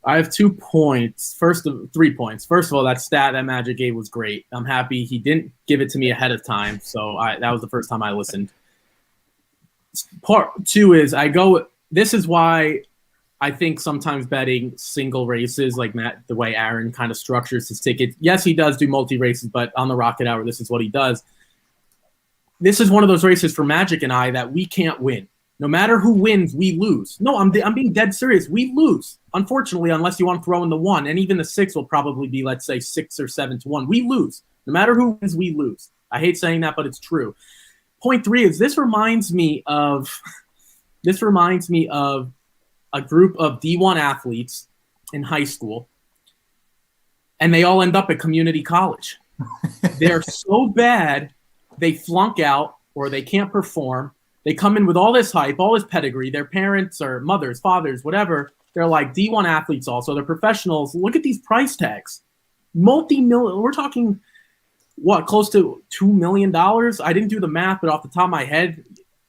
I have 2 points. 3 points. First of all, that stat that Magic gave was great. I'm happy he didn't give it to me ahead of time, so that was the first time I listened. Part 2 is this is why I think sometimes betting single races like the way Aaron kind of structures his ticket. Yes, he does do multi-races, but on the Rocket Hour, this is what he does. This is one of those races for Magic and I that we can't win. No matter who wins, we lose. No, I'm being dead serious. We lose, unfortunately, unless you want to throw in the 1. And even the 6 will probably be, let's say, 6 or 7 to 1. We lose. No matter who wins, we lose. I hate saying that, but it's true. Point 3 is this reminds me of a group of D1 athletes in high school, and they all end up at community college. They're so bad, they flunk out or they can't perform. They come in with all this hype, all this pedigree. Their parents or mothers, fathers, whatever, they're like D1 athletes also. They're professionals. Look at these price tags. Multi-million. We're talking, close to $2 million? I didn't do the math, but off the top of my head,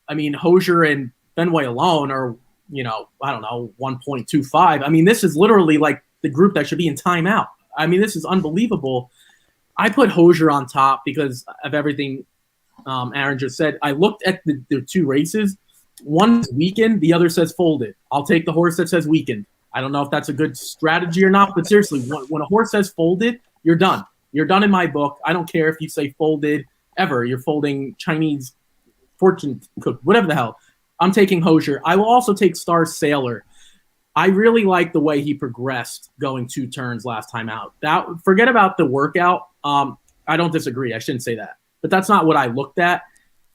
Hosier and Fenway alone are, 1.25. This is literally like the group that should be in timeout. This is unbelievable. I put Hosier on top because of everything Aaron just said. I looked at the 2 races. One is weakened, the other says folded. I'll take the horse that says weakened. I don't know if that's a good strategy or not, but seriously, when a horse says folded, you're done. You're done in my book. I don't care if you say folded ever. You're folding Chinese fortune cook, whatever the hell. I'm taking Hosier. I will also take Star Sailor. I really like the way he progressed going 2 turns last time out. Forget about the workout. I don't disagree. I shouldn't say that. But that's not what I looked at.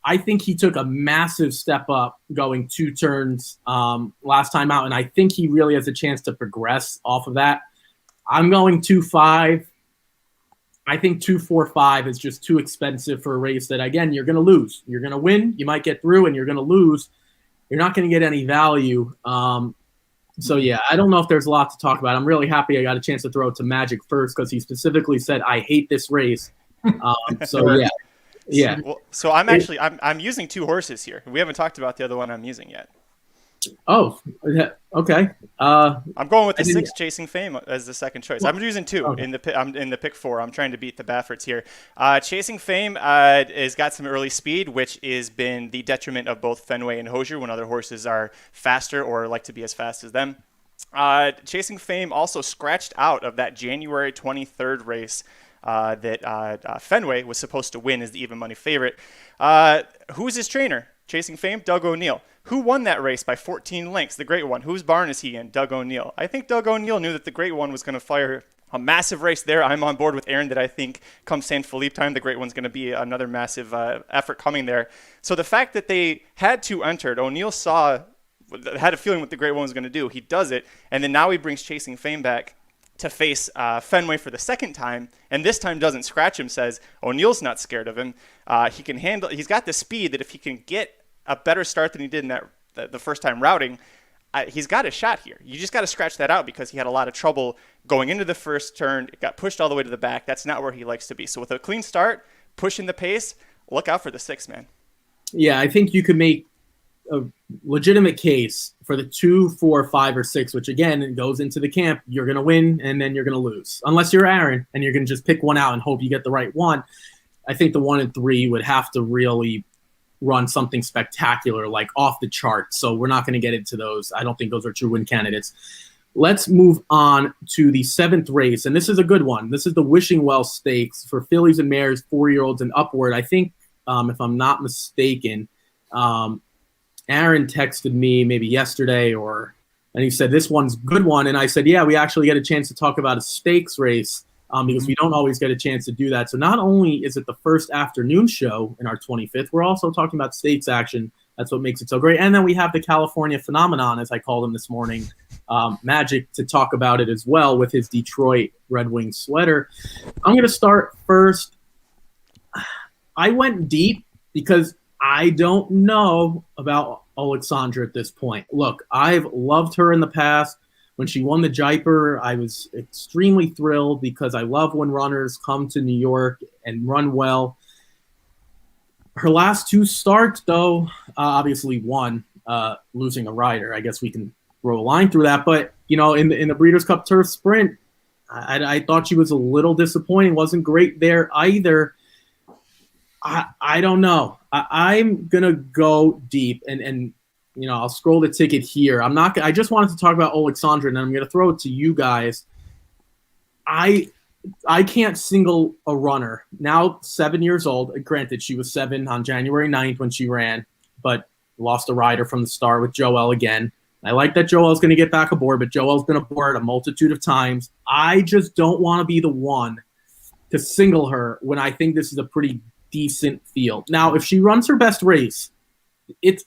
I think he took a massive step up going 2 turns last time out, and I think he really has a chance to progress off of that. I'm going 2-5. I think 2-4-5 is just too expensive for a race that, again, you're going to lose. You're going to win, you might get through, and you're going to lose. You're not going to get any value. So, yeah, I don't know if there's a lot to talk about. I'm really happy I got a chance to throw it to Magic first because he specifically said, I hate this race. Yeah. Yeah. Well, so I'm using 2 horses here. We haven't talked about the other one I'm using yet. Oh, okay. I'm going with the 6 Chasing Fame as the second choice. I'm using 2 in the pick 4. I'm trying to beat the Bafferts here. Chasing Fame has got some early speed, which has been the detriment of both Fenway and Hosier when other horses are faster or like to be as fast as them. Chasing Fame also scratched out of that January 23rd race that Fenway was supposed to win as the even money favorite. Who's his trainer? Chasing Fame, Doug O'Neill. Who won that race by 14 lengths? The Great One. Whose barn is he in? Doug O'Neill. I think Doug O'Neill knew that the Great One was going to fire a massive race there. I'm on board with Aaron that I think come San Felipe time, the Great One's going to be another massive effort coming there. So the fact that they had two entered, O'Neill had a feeling what the Great One was going to do. He does it, and then now he brings Chasing Fame back to face Fenway for the second time, and this time doesn't scratch him, says O'Neill's not scared of him. He can handle. He's got the speed that if he can get a better start than he did in the first time routing, he's got a shot here. You just got to scratch that out because he had a lot of trouble going into the first turn. It got pushed all the way to the back. That's not where he likes to be. So with a clean start, pushing the pace, look out for the 6, man. Yeah, I think you could make a legitimate case for the 2, 4, 5, or 6, which again goes into the camp. You're going to win and then you're going to lose. Unless you're Aaron and you're going to just pick one out and hope you get the right one. I think the 1 and 3 would have to really run something spectacular, like off the chart. So we're not going to get into those. I don't think those are true win candidates. Let's move on to the 7th race. And this is a good one. This is the Wishing Well Stakes for fillies and mares, 4-year-olds and upward. I think, if I'm not mistaken, Aaron texted me maybe yesterday and he said, this one's a good one. And I said, yeah, we actually get a chance to talk about a stakes race because we don't always get a chance to do that. So not only is it the first afternoon show in our 25th, we're also talking about stakes action. That's what makes it so great. And then we have the California phenomenon, as I called him this morning, Magic, to talk about it as well with his Detroit Red Wings sweater. I'm going to start first. I went deep because I don't know about Alexandra at this point. Look, I've loved her in the past. When she won the Jaipur, I was extremely thrilled because I love when runners come to New York and run well. Her last 2 starts, though, obviously one, losing a rider. I guess we can throw a line through that. But, in the Breeders' Cup Turf Sprint, I thought she was a little disappointing. Wasn't great there either. I don't know. I'm going to go deep and I'll scroll the ticket here. I just wanted to talk about Alexandra, and then I'm going to throw it to you guys. I can't single a runner. Now 7 years old. Granted, she was 7 on January 9th when she ran, but lost a rider from the start with Joelle again. I like that Joelle's going to get back aboard, but Joelle's been aboard a multitude of times. I just don't want to be the one to single her when I think this is a pretty decent field. Now, if she runs her best race, it's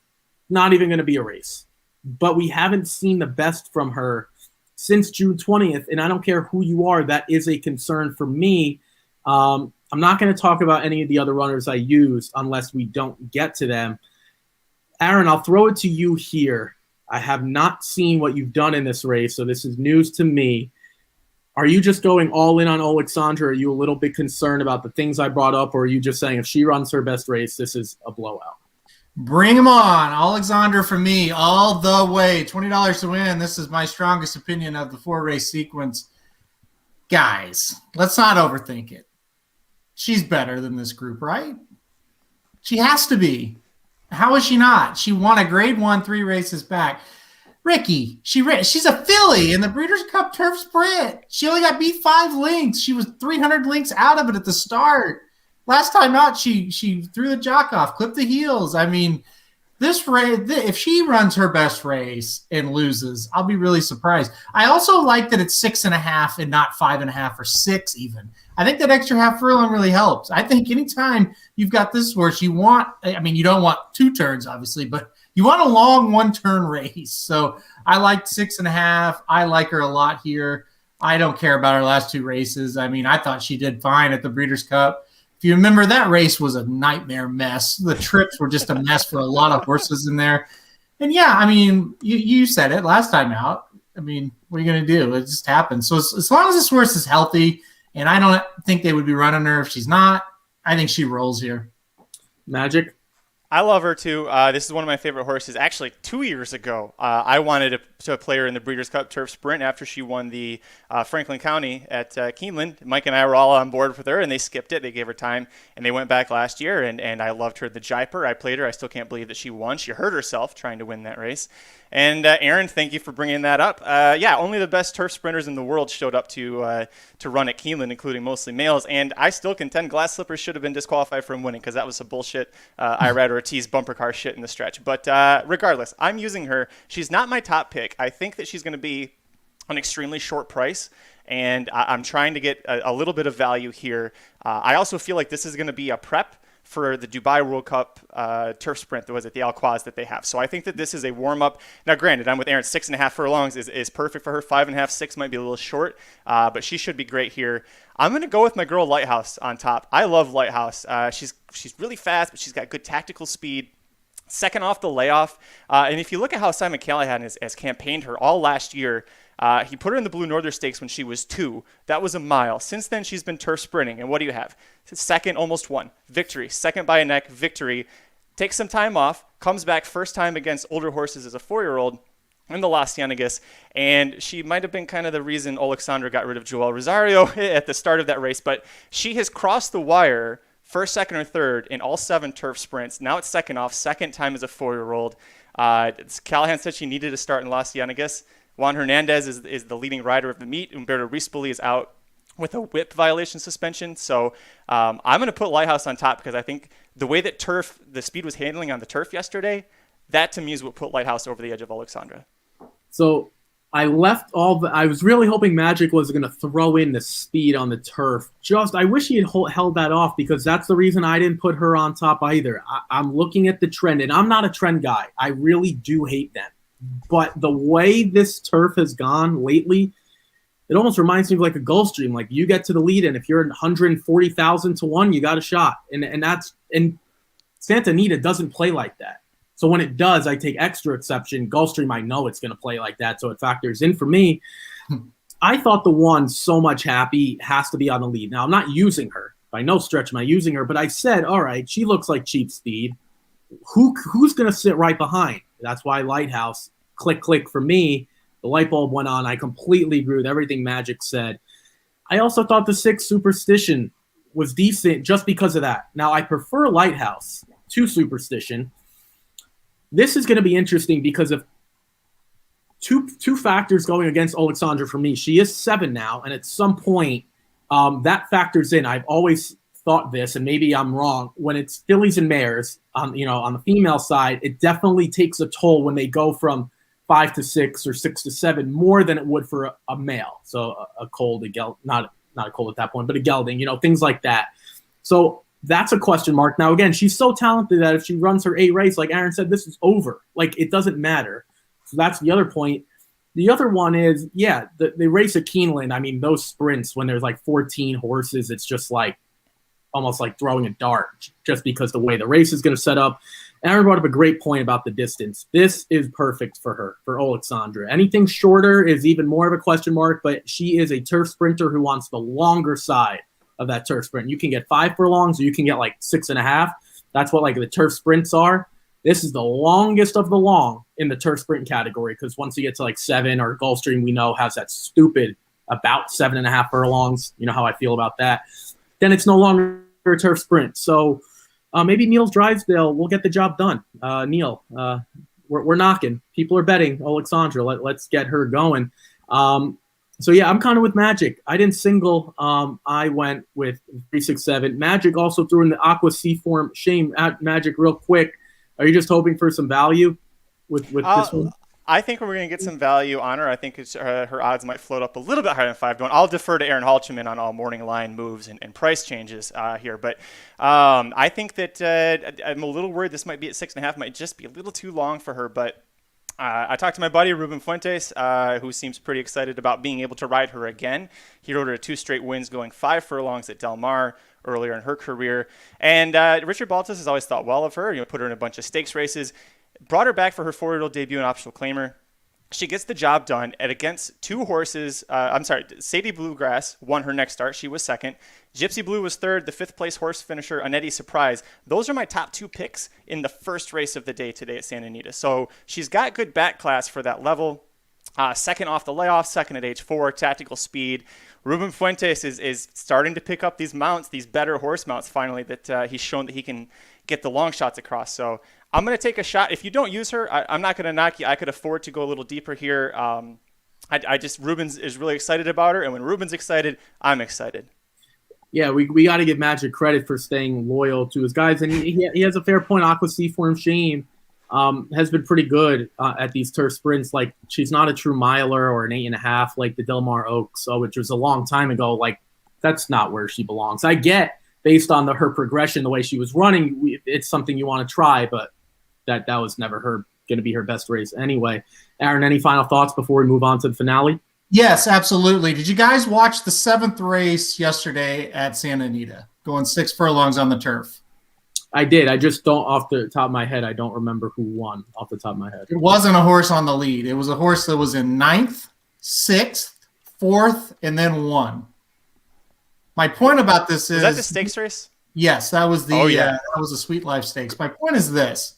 not even going to be a race. But we haven't seen the best from her since June 20th, and I don't care who you are, that is a concern for me. I'm not going to talk about any of the other runners I use unless we don't get to them. Aaron, I'll throw it to you here. I have not seen what you've done in this race, so this is news to me. Are you just going all in on Alexandra? Are you a little bit concerned about the things I brought up, or are you just saying if she runs her best race, this is a blowout? Bring him on. Alexandra for me all the way. $20 to win. This is my strongest opinion of the 4-race sequence. Guys, let's not overthink it. She's better than this group, right? She has to be. How is she not? She won a grade 1 3 races back. Ricky, she's a filly in the Breeders' Cup Turf Sprint. She only got beat 5 lengths. She was 300 lengths out of it at the start. Last time out, she threw the jock off, clipped the heels. I mean, this race, if she runs her best race and loses, I'll be really surprised. I also like that it's 6.5 and not 5.5 or 6 even. I think that extra half furlong really helps. I think anytime you've got this horse, you don't want 2 turns, obviously, but you want a long 1-turn race. So I like 6.5. I like her a lot here. I don't care about her last 2 races. I mean, I thought she did fine at the Breeders' Cup. If you remember, that race was a nightmare mess. The trips were just a mess for a lot of horses in there. And, yeah, I mean, you said it last time out. I mean, what are you going to do? It just happens. So as long as this horse is healthy, and I don't think they would be running her if she's not, I think she rolls here. Magic? I love her too. This is one of my favorite horses. Actually, 2 years ago, I wanted to play her in the Breeders' Cup Turf Sprint after she won the Franklin County at Keeneland. Mike and I were all on board with her, and they skipped it. They gave her time, and they went back last year, and I loved her at the Jaipur. I played her. I still can't believe that she won. She hurt herself trying to win that race. And Aaron, thank you for bringing that up. Yeah, only the best turf sprinters in the world showed up to run at Keeneland, including mostly males. And I still contend Glass Slippers should have been disqualified from winning because that was some bullshit Irad Ortiz bumper car shit in the stretch. But regardless, I'm using her. She's not my top pick. I think that she's going to be an extremely short price, and I'm trying to get a little bit of value here. I also feel like this is going to be a prep for the Dubai World Cup turf sprint that was at the Al Quaz that they have. So I think that this is a warm-up. Now, granted, I'm with Aaron. 6.5 furlongs is perfect for her. 5.5, 6 might be a little short, but she should be great here. I'm going to go with my girl Lighthouse on top. I love Lighthouse. She's really fast, but she's got good tactical speed. Second off the layoff. And if you look at how Simon Callahan has campaigned her all last year, he put her in the Blue Northern Stakes when she was 2. That was a mile. Since then, she's been turf sprinting. And what do you have? Second, almost won. Victory. Second by a neck. Victory. Takes some time off. Comes back first time against older horses as a 4-year-old in the Las Ciénegas. And she might have been kind of the reason Alexandra got rid of Joel Rosario at the start of that race. But she has crossed the wire first, second, or third in all 7 turf sprints. Now it's second off. Second time as a 4-year-old. Callahan said she needed to start in Las Ciénegas. Juan Hernandez is the leading rider of the meet. Humberto Rispoli is out with a whip violation suspension. So I'm going to put Lighthouse on top because I think the way that the speed was handling on the turf yesterday, that to me is what put Lighthouse over the edge of Alexandra. So I was really hoping Magic was going to throw in the speed on the turf. I wish he had held that off because that's the reason I didn't put her on top either. I'm looking at the trend, and I'm not a trend guy. I really do hate them. But the way this turf has gone lately, it almost reminds me of like a Gulfstream. Like you get to the lead, and if you're 140,000 to 1, you got a shot. And Santa Anita doesn't play like that. So when it does, I take extra exception. Gulfstream, I know it's going to play like that, so it factors in for me. I thought the one So Much Happy has to be on the lead. Now I'm not using her by no stretch. Am I using her? But I said, all right, she looks like cheap speed. Who's going to sit right behind? That's why Lighthouse, click for me. The light bulb went on. I completely agree with everything Magic said. I also thought the 6 Superstition was decent just because of that. Now, I prefer Lighthouse to Superstition. This is going to be interesting because of two factors going against Alexandra for me. She is 7 now, and at some point, that factors in. I've always thought this, and maybe I'm wrong. When it's fillies and mares, on the female side, it definitely takes a toll when they go from 5 to 6 or 6 to 7 more than it would for a male. So a colt, not a colt at that point, but a gelding, things like that. So that's a question mark. Now, again, she's so talented that if she runs her A race, like Aaron said, this is over. Like, it doesn't matter. So that's the other point. The other one is, the race at Keeneland, I mean, those sprints when there's like 14 horses, it's just like almost like throwing a dart just because the way the race is going to set up. Aaron brought up a great point about the distance. This is perfect for her, for Alexandra. Anything shorter is even more of a question mark, but she is a turf sprinter who wants the longer side of that turf sprint. You can get 5 furlongs or you can get like 6.5. That's what like the turf sprints are. This is the longest of the long in the turf sprint category because once you get to like 7 or Gulfstream, we know has that stupid about 7.5 furlongs. You know how I feel about that. Then it's no longer a turf sprint. So maybe Neil's Drysdale will get the job done. Neil, we're knocking. People are betting Alexandra. Let's get her going. So, I'm kind of with Magic. I didn't single. I went with 367. Magic also threw in the Aqua Seaform. Shane, at Magic, real quick. Are you just hoping for some value with this one? I think we're going to get some value on her. I think her odds might float up a little bit higher than 5 to 1. I'll defer to Aaron Halchman on all morning line moves and price changes here. But I think that I'm a little worried this might be at 6.5. Might just be a little too long for her. But I talked to my buddy Ruben Fuentes, who seems pretty excited about being able to ride her again. He rode her to 2 straight wins, going 5 furlongs at Del Mar earlier in her career. And Richard Baltas has always thought well of her. Put her in a bunch of stakes races. Brought her back for her 4-year-old debut in Optional Claimer. she gets the job done at against two horses. Sadie Bluegrass won her next start. She was second. Gypsy Blue was third. The fifth place horse finisher, Anetti Surprise. Those are my top two picks in the first race of the day today at Santa Anita. So she's got good back class for that level. Second off the layoff, second at age 4, tactical speed. Ruben Fuentes is starting to pick up these mounts, these better horse mounts finally that he's shown that he can get the long shots across. So I'm going to take a shot. If you don't use her, I'm not going to knock you. I could afford to go a little deeper here. Ruben's is really excited about her, and when Ruben's excited, I'm excited. Yeah, we got to give Magic credit for staying loyal to his guys, and he has a fair point. Aqua Seaform Shane has been pretty good at these turf sprints. Like, she's not a true miler or an 8.5 like the Del Mar Oaks, which was a long time ago. Like, that's not where she belongs. I get, based on her progression, the way she was running, it's something you want to try, but that was never going to be her best race anyway. Aaron, any final thoughts before we move on to the finale? Yes, absolutely. Did you guys watch the 7th race yesterday at Santa Anita, going 6 furlongs on the turf? I did. I just don't, off the top of my head, I don't remember who won off the top of my head. It wasn't a horse on the lead. It was a horse that was in 9th, 6th, 4th, and then won. My point about this is... Was that the stakes race? Yes, that was that was the Sweet Life Stakes. My point is this.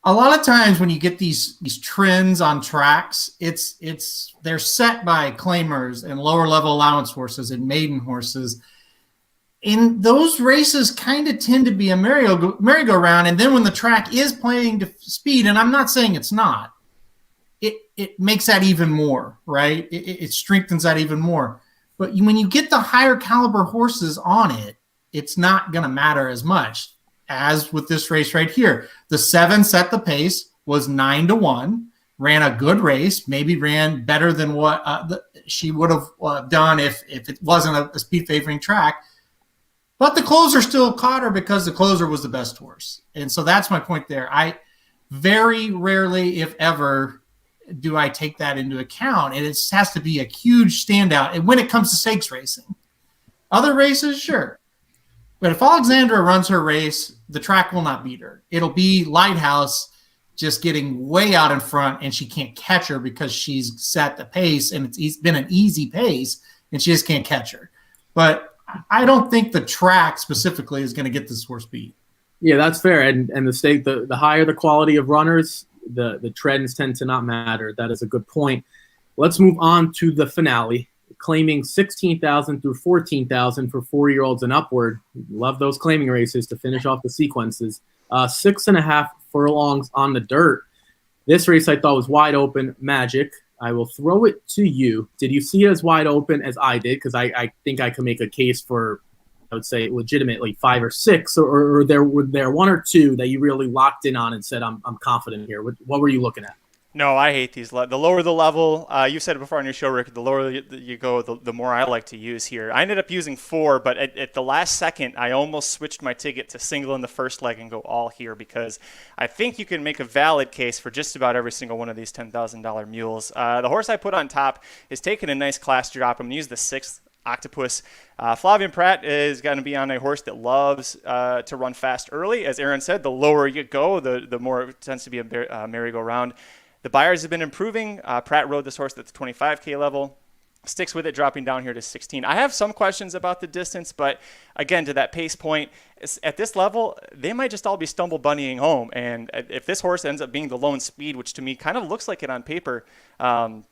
A lot of times when you get these trends on tracks, they're set by claimers and lower level allowance horses and maiden horses. And those races kind of tend to be a merry-go-round. And then when the track is playing to speed, and I'm not saying it's not, it makes that even more, right? It strengthens that even more. But when you get the higher caliber horses on it, it's not going to matter as much as with this race right here. The 7 set the pace, was 9-1, ran a good race, maybe ran better than what she would have done if it wasn't a speed favoring track. But the closer still caught her because the closer was the best horse. And so that's my point there. I very rarely, if ever, do I take that into account. And it has to be a huge standout. And when it comes to stakes racing, other races, sure. But if Alexandra runs her race, the track will not beat her. It'll be Lighthouse just getting way out in front, and she can't catch her because she's set the pace, and it's been an easy pace, and she just can't catch her. But I don't think the track specifically is going to get this horse beat. Yeah, that's fair. And the higher the quality of runners, the trends tend to not matter. That is a good point. Let's move on to the finale, claiming 16,000 through 14,000 for 4-year-olds and upward. Love those claiming races to finish off the sequences. 6.5 furlongs on the dirt. This race I thought was wide open. Magic, I will throw it to you. Did you see it as wide open as I did? Because I think I could make a case for, I would say, legitimately 5 or 6, or were there 1 or 2 that you really locked in on and said, I'm confident here? What were you looking at? No, I hate these. The lower the level, you said it before on your show, Rick, the lower you go, the more I like to use here. I ended up using 4, but at the last second, I almost switched my ticket to single in the first leg and go all here because I think you can make a valid case for just about every single one of these $10,000 mules. The horse I put on top is taking a nice class drop. I'm going to use the 6th Octopus. Flavian Pratt is going to be on a horse that loves to run fast early. As Aaron said, the lower you go, the more it tends to be a merry-go-round. The buyers have been improving. Pratt rode this horse at the 25K level. Sticks with it, dropping down here to 16. I have some questions about the distance, but again, to that pace point, at this level, they might just all be stumble bunnying home. And if this horse ends up being the lone speed, which to me kind of looks like it on paper, I'm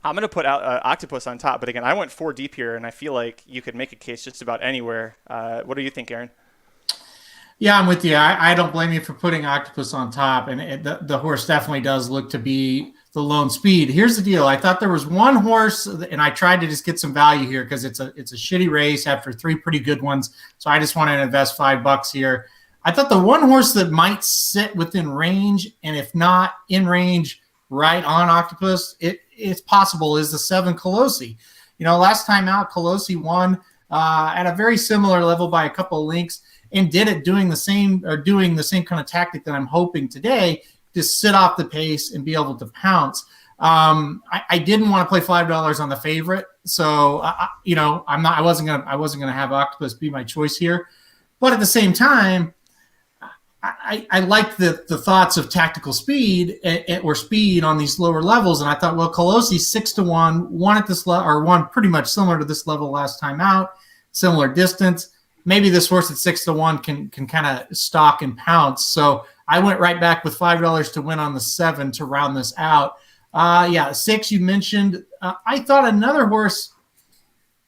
going to put Octopus on top. But again, I went 4 deep here, and I feel like you could make a case just about anywhere. What do you think, Aaron? Yeah, I'm with you. I don't blame you for putting Octopus on top, and the horse definitely does look to be the lone speed. Here's the deal. I thought there was one horse, and I tried to just get some value here because it's a shitty race after 3 pretty good ones, so I just wanted to invest $5 here. I thought the one horse that might sit within range, and if not in range, right on Octopus, it's possible, is the 7 Colosi. You know, last time out, Colosi won at a very similar level by a couple of lengths, and did it doing the same kind of tactic that I'm hoping today, to sit off the pace and be able to pounce. I didn't want to play $5 on the favorite, so I wasn't gonna have Octopus be my choice here. But at the same time, I liked the thoughts of tactical speed or speed on these lower levels, and I thought, well, Colosi's 6-1, won at this level, or won pretty much similar to this level last time out, similar distance. Maybe this horse at 6-1 can kind of stalk and pounce. So I went right back with $5 to win on the 7 to round this out. 6 you mentioned. I thought another horse.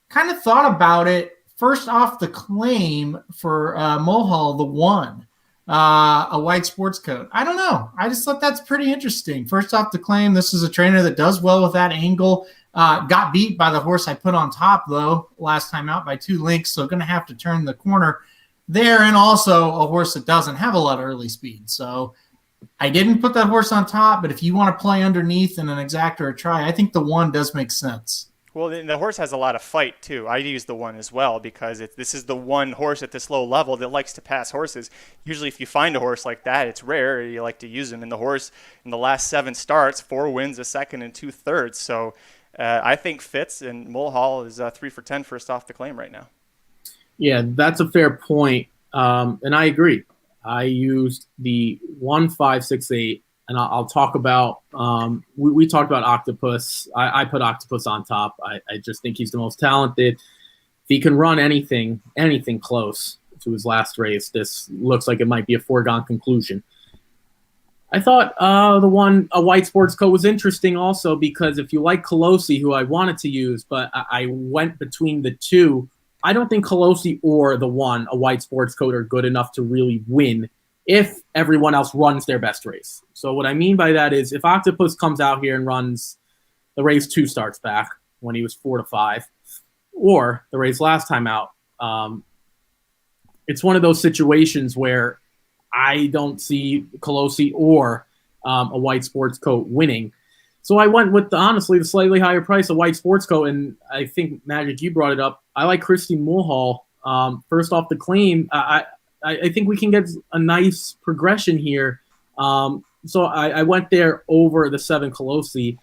Kind of thought about it. First off the claim for Mulhall, the 1. A white sports coat. I don't know. I just thought that's pretty interesting. First off the claim, this is a trainer that does well with that angle. Got beat by the horse I put on top, though, last time out by 2 lengths, so going to have to turn the corner there, and also a horse that doesn't have a lot of early speed. So I didn't put that horse on top, but if you want to play underneath in an exact or a try, I think the 1 does make sense. Well, the horse has a lot of fight, too. I use the 1 as well because this is the one horse at this low level that likes to pass horses. Usually if you find a horse like that, it's rare. You like to use him. And the horse in the last 7 starts, 4 wins, a second, and 2/3. So I think fits, and Mulhall is 3 for 10 first off the claim right now. Yeah, that's a fair point. And I agree. I used the 1, 5, 6, 8. And I'll talk about we talked about Octopus. I put Octopus on top. I just think he's the most talented. If he can run anything close to his last race, this looks like it might be a foregone conclusion. I thought the 1, a white sports coat, was interesting also because if you like Colosi, who I wanted to use, but I went between the 2, I don't think Colosi or the 1, a white sports coat, are good enough to really win if everyone else runs their best race. So what I mean by that is if Octopus comes out here and runs the race 2 starts back when he was 4-5, or the race last time out, it's one of those situations where I don't see Colosi or a white sports coat winning. So I went with honestly the slightly higher price, a white sports coat, and I think, Magic, you brought it up. I like Christine Mulhall. First off the claim, I think we can get a nice progression here. So I went there over the 7 Colosi.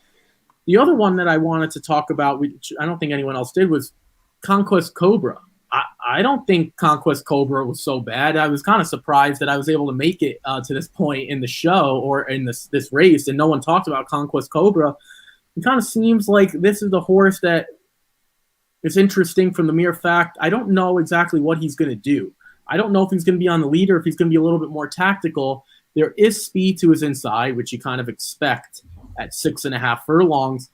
The other one that I wanted to talk about, which I don't think anyone else did, was Conquest Cobra. I don't think Conquest Cobra was so bad. I was kind of surprised that I was able to make it to this point in the show or in this race, and no one talked about Conquest Cobra. It kind of seems like this is the horse that is interesting from the mere fact I don't know exactly what he's going to do. I don't know if he's going to be on the leader, if he's going to be a little bit more tactical. There is speed to his inside, which you kind of expect at 6.5 furlongs.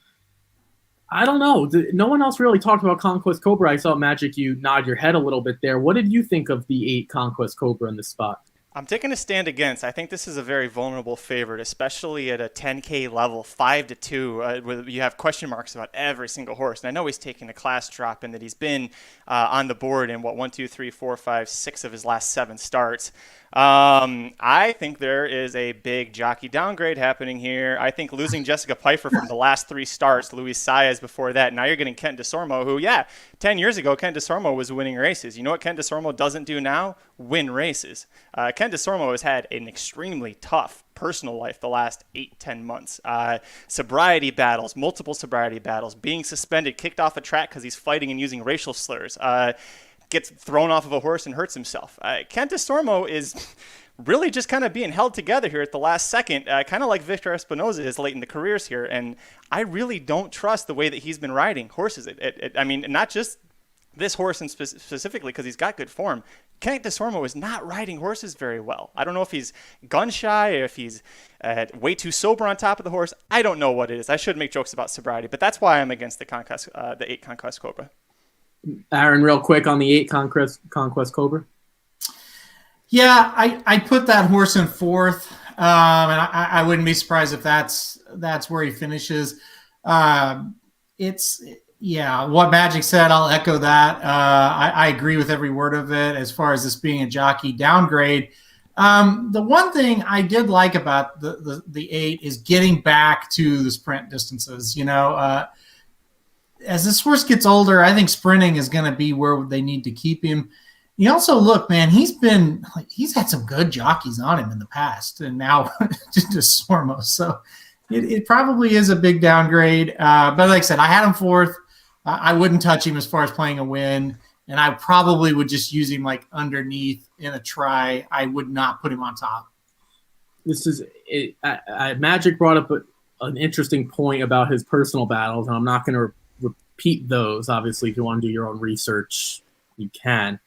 I don't know. No one else really talked about Conquest Cobra. I saw, Magic, you nod your head a little bit there. What did you think of the 8 Conquest Cobra in this spot? I'm taking a stand against. I think this is a very vulnerable favorite, especially at a 10K level, 5-2, where you have question marks about every single horse. And I know he's taking a class drop and that he's been on the board in 1, 2, 3, 4, 5, 6 of his last 7 starts. I think there is a big jockey downgrade happening here. I think losing Jessica Pfeiffer from the last 3 starts, Luis Saez before that, now you're getting Kent DeSormo, who, 10 years ago, Kent DeSormo was winning races. You know what Kent DeSormo doesn't do now? Win races. Kent DeSormo has had an extremely tough personal life the last 8-10 months. Sobriety battles, multiple sobriety battles, being suspended, kicked off a track because he's fighting and using racial slurs. Gets thrown off of a horse and hurts himself. Kent DeSormo is really just kind of being held together here at the last second, kind of like Victor Espinoza is late in the careers here. And I really don't trust the way that he's been riding horses. I mean, not just this horse and specifically because he's got good form. Kent DeSormo is not riding horses very well. I don't know if he's gun shy or if he's way too sober on top of the horse. I don't know what it is. I should make jokes about sobriety, but that's why I'm against the 8 Conquest Cobra. Aaron, real quick on the 8 Conquest Cobra. Yeah, I put that horse in 4th, and I wouldn't be surprised if that's where he finishes. What Magic said, I'll echo that. I agree with every word of it as far as this being a jockey downgrade. The one thing I did like about the 8 is getting back to the sprint distances. As this horse gets older, I think sprinting is going to be where they need to keep him. You also look, man, he's had some good jockeys on him in the past, and now just Sormo. So it probably is a big downgrade. But like I said, I had him 4th. I wouldn't touch him as far as playing a win. and I probably would just use him like underneath in a try. I would not put him on top. This is it. Magic brought up an interesting point about his personal battles, and I'm not going to repeat those. Obviously, if you want to do your own research, you can.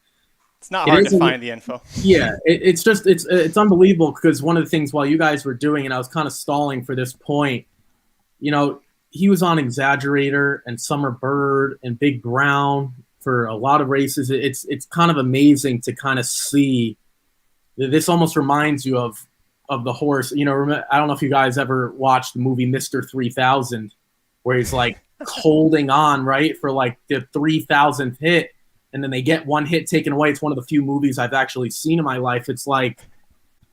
It's not hard to find the info. Yeah, it's unbelievable because one of the things while you guys were doing, and I was kind of stalling for this point, you know, he was on Exaggerator and Summer Bird and Big Brown for a lot of races. It's kind of amazing to kind of see. This almost reminds you of the horse. You know, I don't know if you guys ever watched the movie Mr. 3000, where he's like holding on, right, for like the 3000th hit, and then they get one hit taken away. It's one of the few movies I've actually seen in my life. It's like,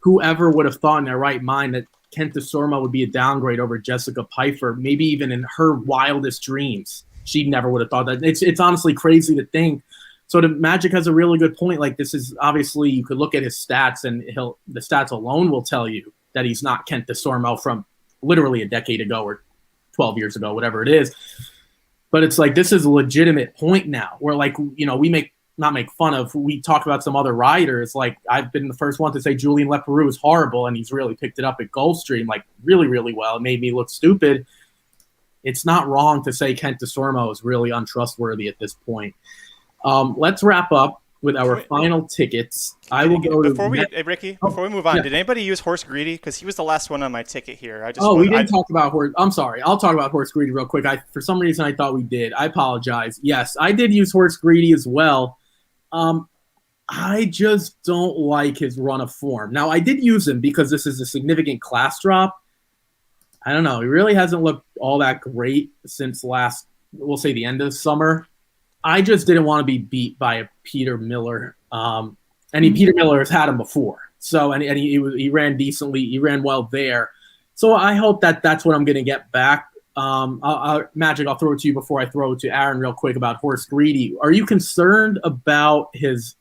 whoever would have thought in their right mind that Kent DeSormo would be a downgrade over Jessica Pfeiffer, maybe even in her wildest dreams. She never would have thought that. It's honestly crazy to think. So the Magic has a really good point. Like, this is obviously, you could look at his stats, and the stats alone will tell you that he's not Kent DeSormo from literally a decade ago or 12 years ago, whatever it is. But it's like, this is a legitimate point now where, like, you know, we we talk about some other riders. Like, I've been the first one to say Julien Leparoux is horrible, and he's really picked it up at Gulfstream, like, really, really well. It made me look stupid. It's not wrong to say Kent DeSormo is really untrustworthy at this point. Let's wrap up with our final tickets. I will go Ricky, before we move on, did anybody use Horse Greedy? Because he was the last one on my ticket here. We didn't talk about Horse. I'm sorry. I'll talk about Horse Greedy real quick. For some reason, I thought we did. I apologize. Yes, I did use Horse Greedy as well. I just don't like his run of form. Now, I did use him because this is a significant class drop. I don't know. He really hasn't looked all that great since we'll say the end of the summer. I just didn't want to be beat by a Peter Miller. Peter Miller has had him before. So, and he ran decently. He ran well there. So I hope that's what I'm going to get back. Magic, I'll throw it to you before I throw it to Aaron real quick about Horse Greedy. Are you concerned about his,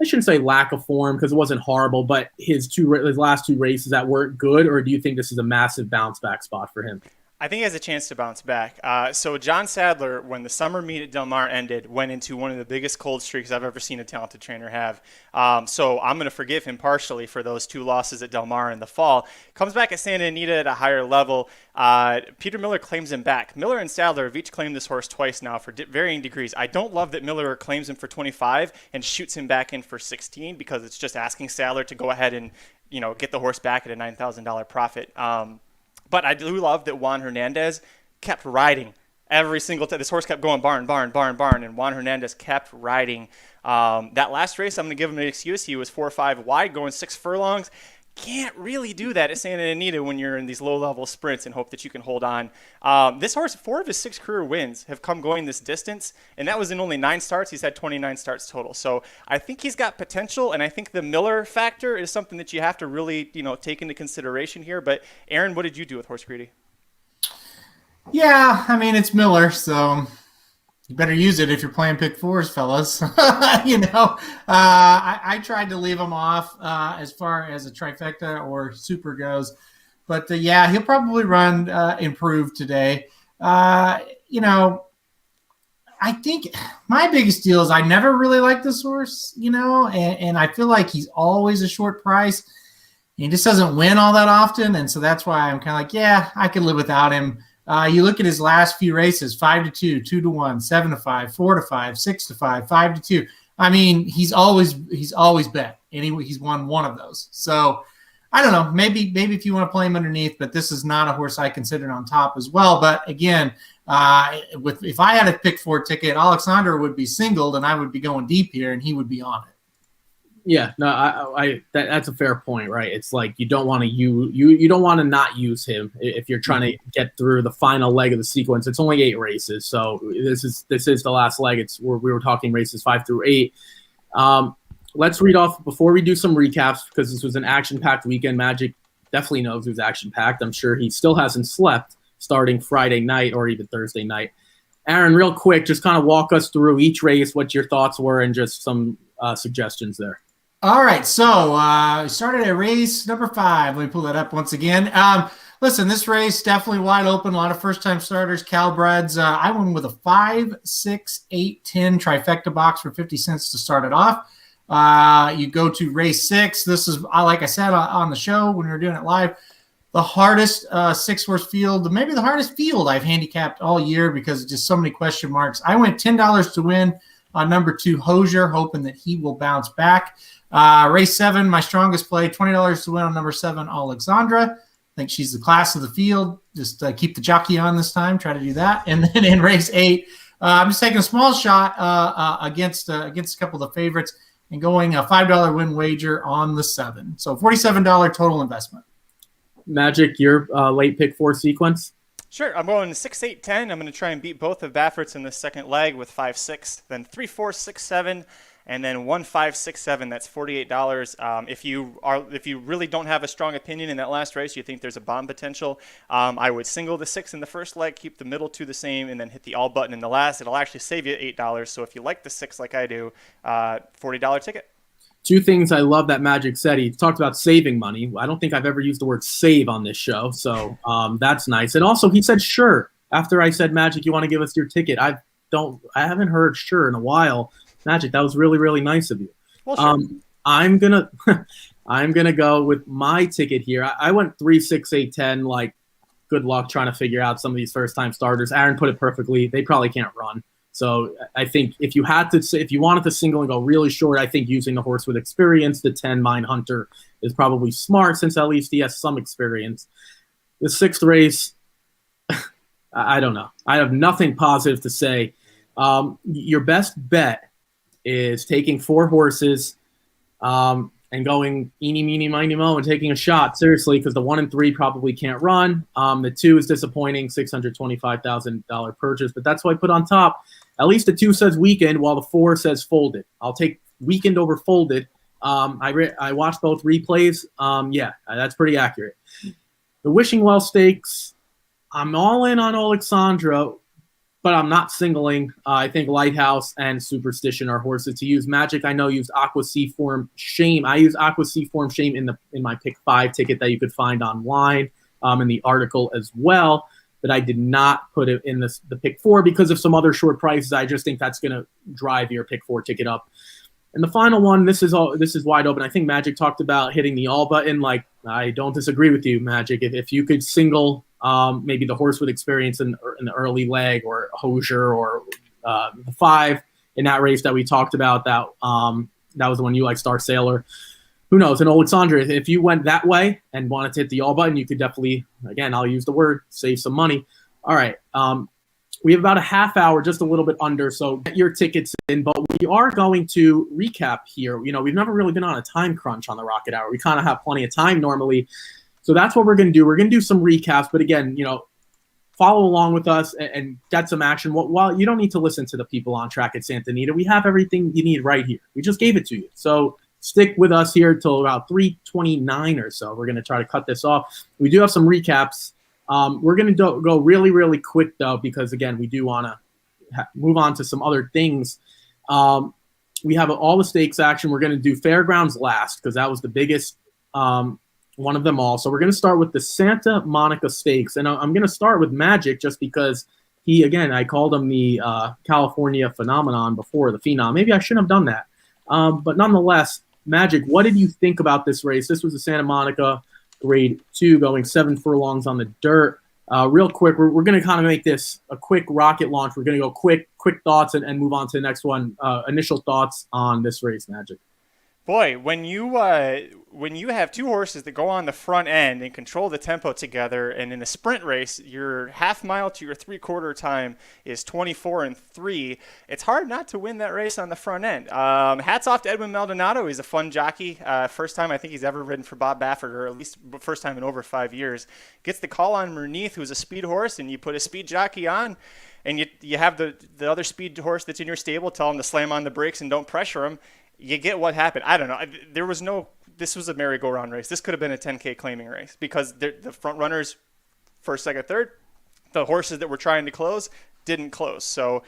I shouldn't say lack of form because it wasn't horrible, but his last two races that weren't good, or do you think this is a massive bounce back spot for him? I think he has a chance to bounce back. So John Sadler, when the summer meet at Del Mar ended, went into one of the biggest cold streaks I've ever seen a talented trainer have. So I'm going to forgive him partially for those two losses at Del Mar in the fall. Comes back at Santa Anita at a higher level. Peter Miller claims him back. Miller and Sadler have each claimed this horse twice now for varying degrees. I don't love that Miller claims him for 25 and shoots him back in for 16 because it's just asking Sadler to go ahead and, you know, get the horse back at a $9,000 profit. But I do love that Juan Hernandez kept riding every single time. This horse kept going barn, and Juan Hernandez kept riding. That last race, I'm going to give him an excuse. He was 4 or 5 wide, going 6 furlongs. Can't really do that at Santa Anita when you're in these low-level sprints and hope that you can hold on. This horse, 4 of his 6 career wins have come going this distance, and that was in only 9 starts. He's had 29 starts total. So I think he's got potential, and I think the Miller factor is something that you have to really, you know, take into consideration here. But Aaron, what did you do with Horse Greedy? Yeah, I mean, it's Miller, so you better use it if you're playing pick fours, fellas. I tried to leave him off as far as a trifecta or super goes. But, he'll probably run improved today. I think my biggest deal is I never really liked this horse, and I feel like he's always a short price. He just doesn't win all that often, and so that's why I'm kind of like, I could live without him. You look at his last few races: 5-2, 2-1, 7-5, 4-5, 6-5, 5-2. I mean, he's always bet, and he's won one of those. So I don't know. Maybe if you want to play him underneath, but this is not a horse I considered on top as well. But again, if I had a pick 4 ticket, Alexander would be singled, and I would be going deep here, and he would be on it. Yeah, no, that's a fair point, right? It's like you don't want to not use him if you're trying to get through the final leg of the sequence. It's only 8 races, so this is the last leg. We were talking races 5 through 8. Let's read off before we do some recaps because this was an action-packed weekend. Magic definitely knows it was action-packed. I'm sure he still hasn't slept starting Friday night or even Thursday night. Aaron, real quick, just kind of walk us through each race, what your thoughts were, and just some suggestions there. All right, so started at race number 5. Let me pull that up once again. Listen, this race definitely wide open. A lot of first-time starters, Calbreds. I went with a 5, 6, 8, 10 trifecta box for 50 cents to start it off. You go to race 6. This is, like I said on the show when we were doing it live, the hardest 6-horse field, maybe the hardest field I've handicapped all year because just so many question marks. I went $10 to win on number 2, Hosier, hoping that he will bounce back. Race 7, my strongest play, $20 to win on number 7, Alexandra. I think she's the class of the field. Just keep the jockey on this time. Try to do that. And then in race 8, I'm just taking a small shot against a couple of the favorites and going a $5 win wager on the 7. So $47 total investment. Magic, your late pick 4 sequence? Sure. I'm going 6, 8, 10. I'm going to try and beat both of Baffert's in the second leg with 5, 6, then 3, 4, 6, 7. And then 1, 5, 6, 7. That's $48. If you really don't have a strong opinion in that last race, you think there's a bomb potential, I would single the 6 in the first leg, keep the middle 2 the same, and then hit the all button in the last. It'll actually save you $8. So if you like the 6 like I do, $40 ticket. 2 things I love that Magic said. He talked about saving money. I don't think I've ever used the word save on this show, so that's nice. And also, he said sure. After I said, Magic, you want to give us your ticket? I haven't heard sure in a while. Magic, that was really, really nice of you. Well, sure. I'm gonna go with my ticket here. I went 3, 6, 8, 10. Like, good luck trying to figure out some of these first-time starters. Aaron put it perfectly. They probably can't run. So I think if you wanted to single and go really short, I think using the horse with experience, the 10 Mine Hunter, is probably smart since at least he has some experience. The 6th race, I don't know. I have nothing positive to say. Your best bet is taking 4 horses and going eeny, meeny, miny, mo and taking a shot, seriously, because the 1 and 3 probably can't run. The 2 is disappointing, $625,000 purchase, but that's what I put on top. At least the 2 says weekend, while the 4 says folded. I'll take weekend over folded. I watched both replays. Yeah, that's pretty accurate. The Wishing Well Stakes, I'm all in on Alexandra, but I'm not singling. I think Lighthouse and Superstition are horses to use. Magic, I know, used Aqua Seaform Shame. I use Aqua Seaform Shame in my pick 5 ticket that you could find online in the article as well. But I did not put it in the pick 4 because of some other short prices. I just think that's going to drive your pick 4 ticket up. And the final one, this is wide open. I think Magic talked about hitting the all button. Like, I don't disagree with you, Magic. If you could single maybe the horse with experience in the early leg, or Hosier, or the 5 in that race that we talked about, that was the one you like, Star Sailor. Who knows? And Alexandra, if you went that way and wanted to hit the all button, you could definitely, again, I'll use the word, save some money. All right. We have about a half hour, just a little bit under, so get your tickets in. But we are going to recap here. You know, we've never really been on a time crunch on the Rocket Hour. We kind of have plenty of time normally. So that's what we're going to do. We're going to do some recaps. But again, you know, follow along with us and get some action. While you don't need to listen to the people on track at Santa Anita, we have everything you need right here. We just gave it to you. So stick with us here till about 3:29 or so. We're going to try to cut this off. We do have some recaps. We're going to go really, really quick, though, because, again, we do want to move on to some other things. We have all the stakes action. We're going to do Fairgrounds last because that was the biggest one of them all. So we're going to start with the Santa Monica Stakes. And I'm going to start with Magic just because he, again, I called him the California phenomenon before, the phenom. Maybe I shouldn't have done that. But nonetheless, Magic, what did you think about this race? This was the Santa Monica Grade 2 going 7 furlongs on the dirt. Real quick, we're going to kind of make this a quick rocket launch. We're going to go quick thoughts and move on to the next one. Initial thoughts on this race, Magic. Boy, when you have 2 horses that go on the front end and control the tempo together, and in a sprint race, your half mile to your 3/4 time is 24 and 3, it's hard not to win that race on the front end. Hats off to Edwin Maldonado. He's a fun jockey. First time I think he's ever ridden for Bob Baffert, or at least first time in over 5 years. Gets the call on Merneath, who's a speed horse, and you put a speed jockey on, and you have the other speed horse that's in your stable tell him to slam on the brakes and don't pressure him. You get what happened. I don't know. This was a merry-go-round race. This could have been a 10K claiming race because the front runners, first, second, third, the horses that were trying to close didn't close. So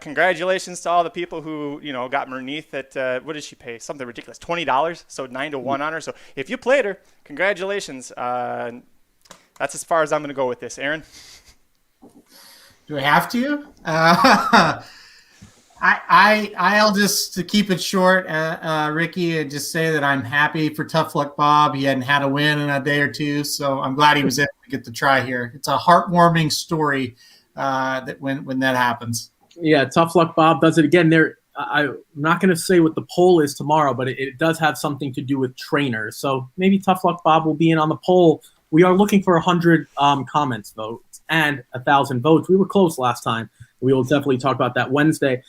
congratulations to all the people who, got Merneath at, what did she pay? Something ridiculous, $20. So 9-1 on her. So if you played her, congratulations. That's as far as I'm going to go with this. Aaron? Do I have to? I'll just, to keep it short, Ricky, and just say that I'm happy for Tough Luck Bob. He hadn't had a win in a day or two, so I'm glad he was able to get the try here. It's a heartwarming story that when that happens. Yeah, Tough Luck Bob does it again. I'm not going to say what the poll is tomorrow, but it does have something to do with trainers. So maybe Tough Luck Bob will be in on the poll. We are looking for 100 comments votes and 1,000 votes. We were close last time. We will definitely talk about that Wednesday.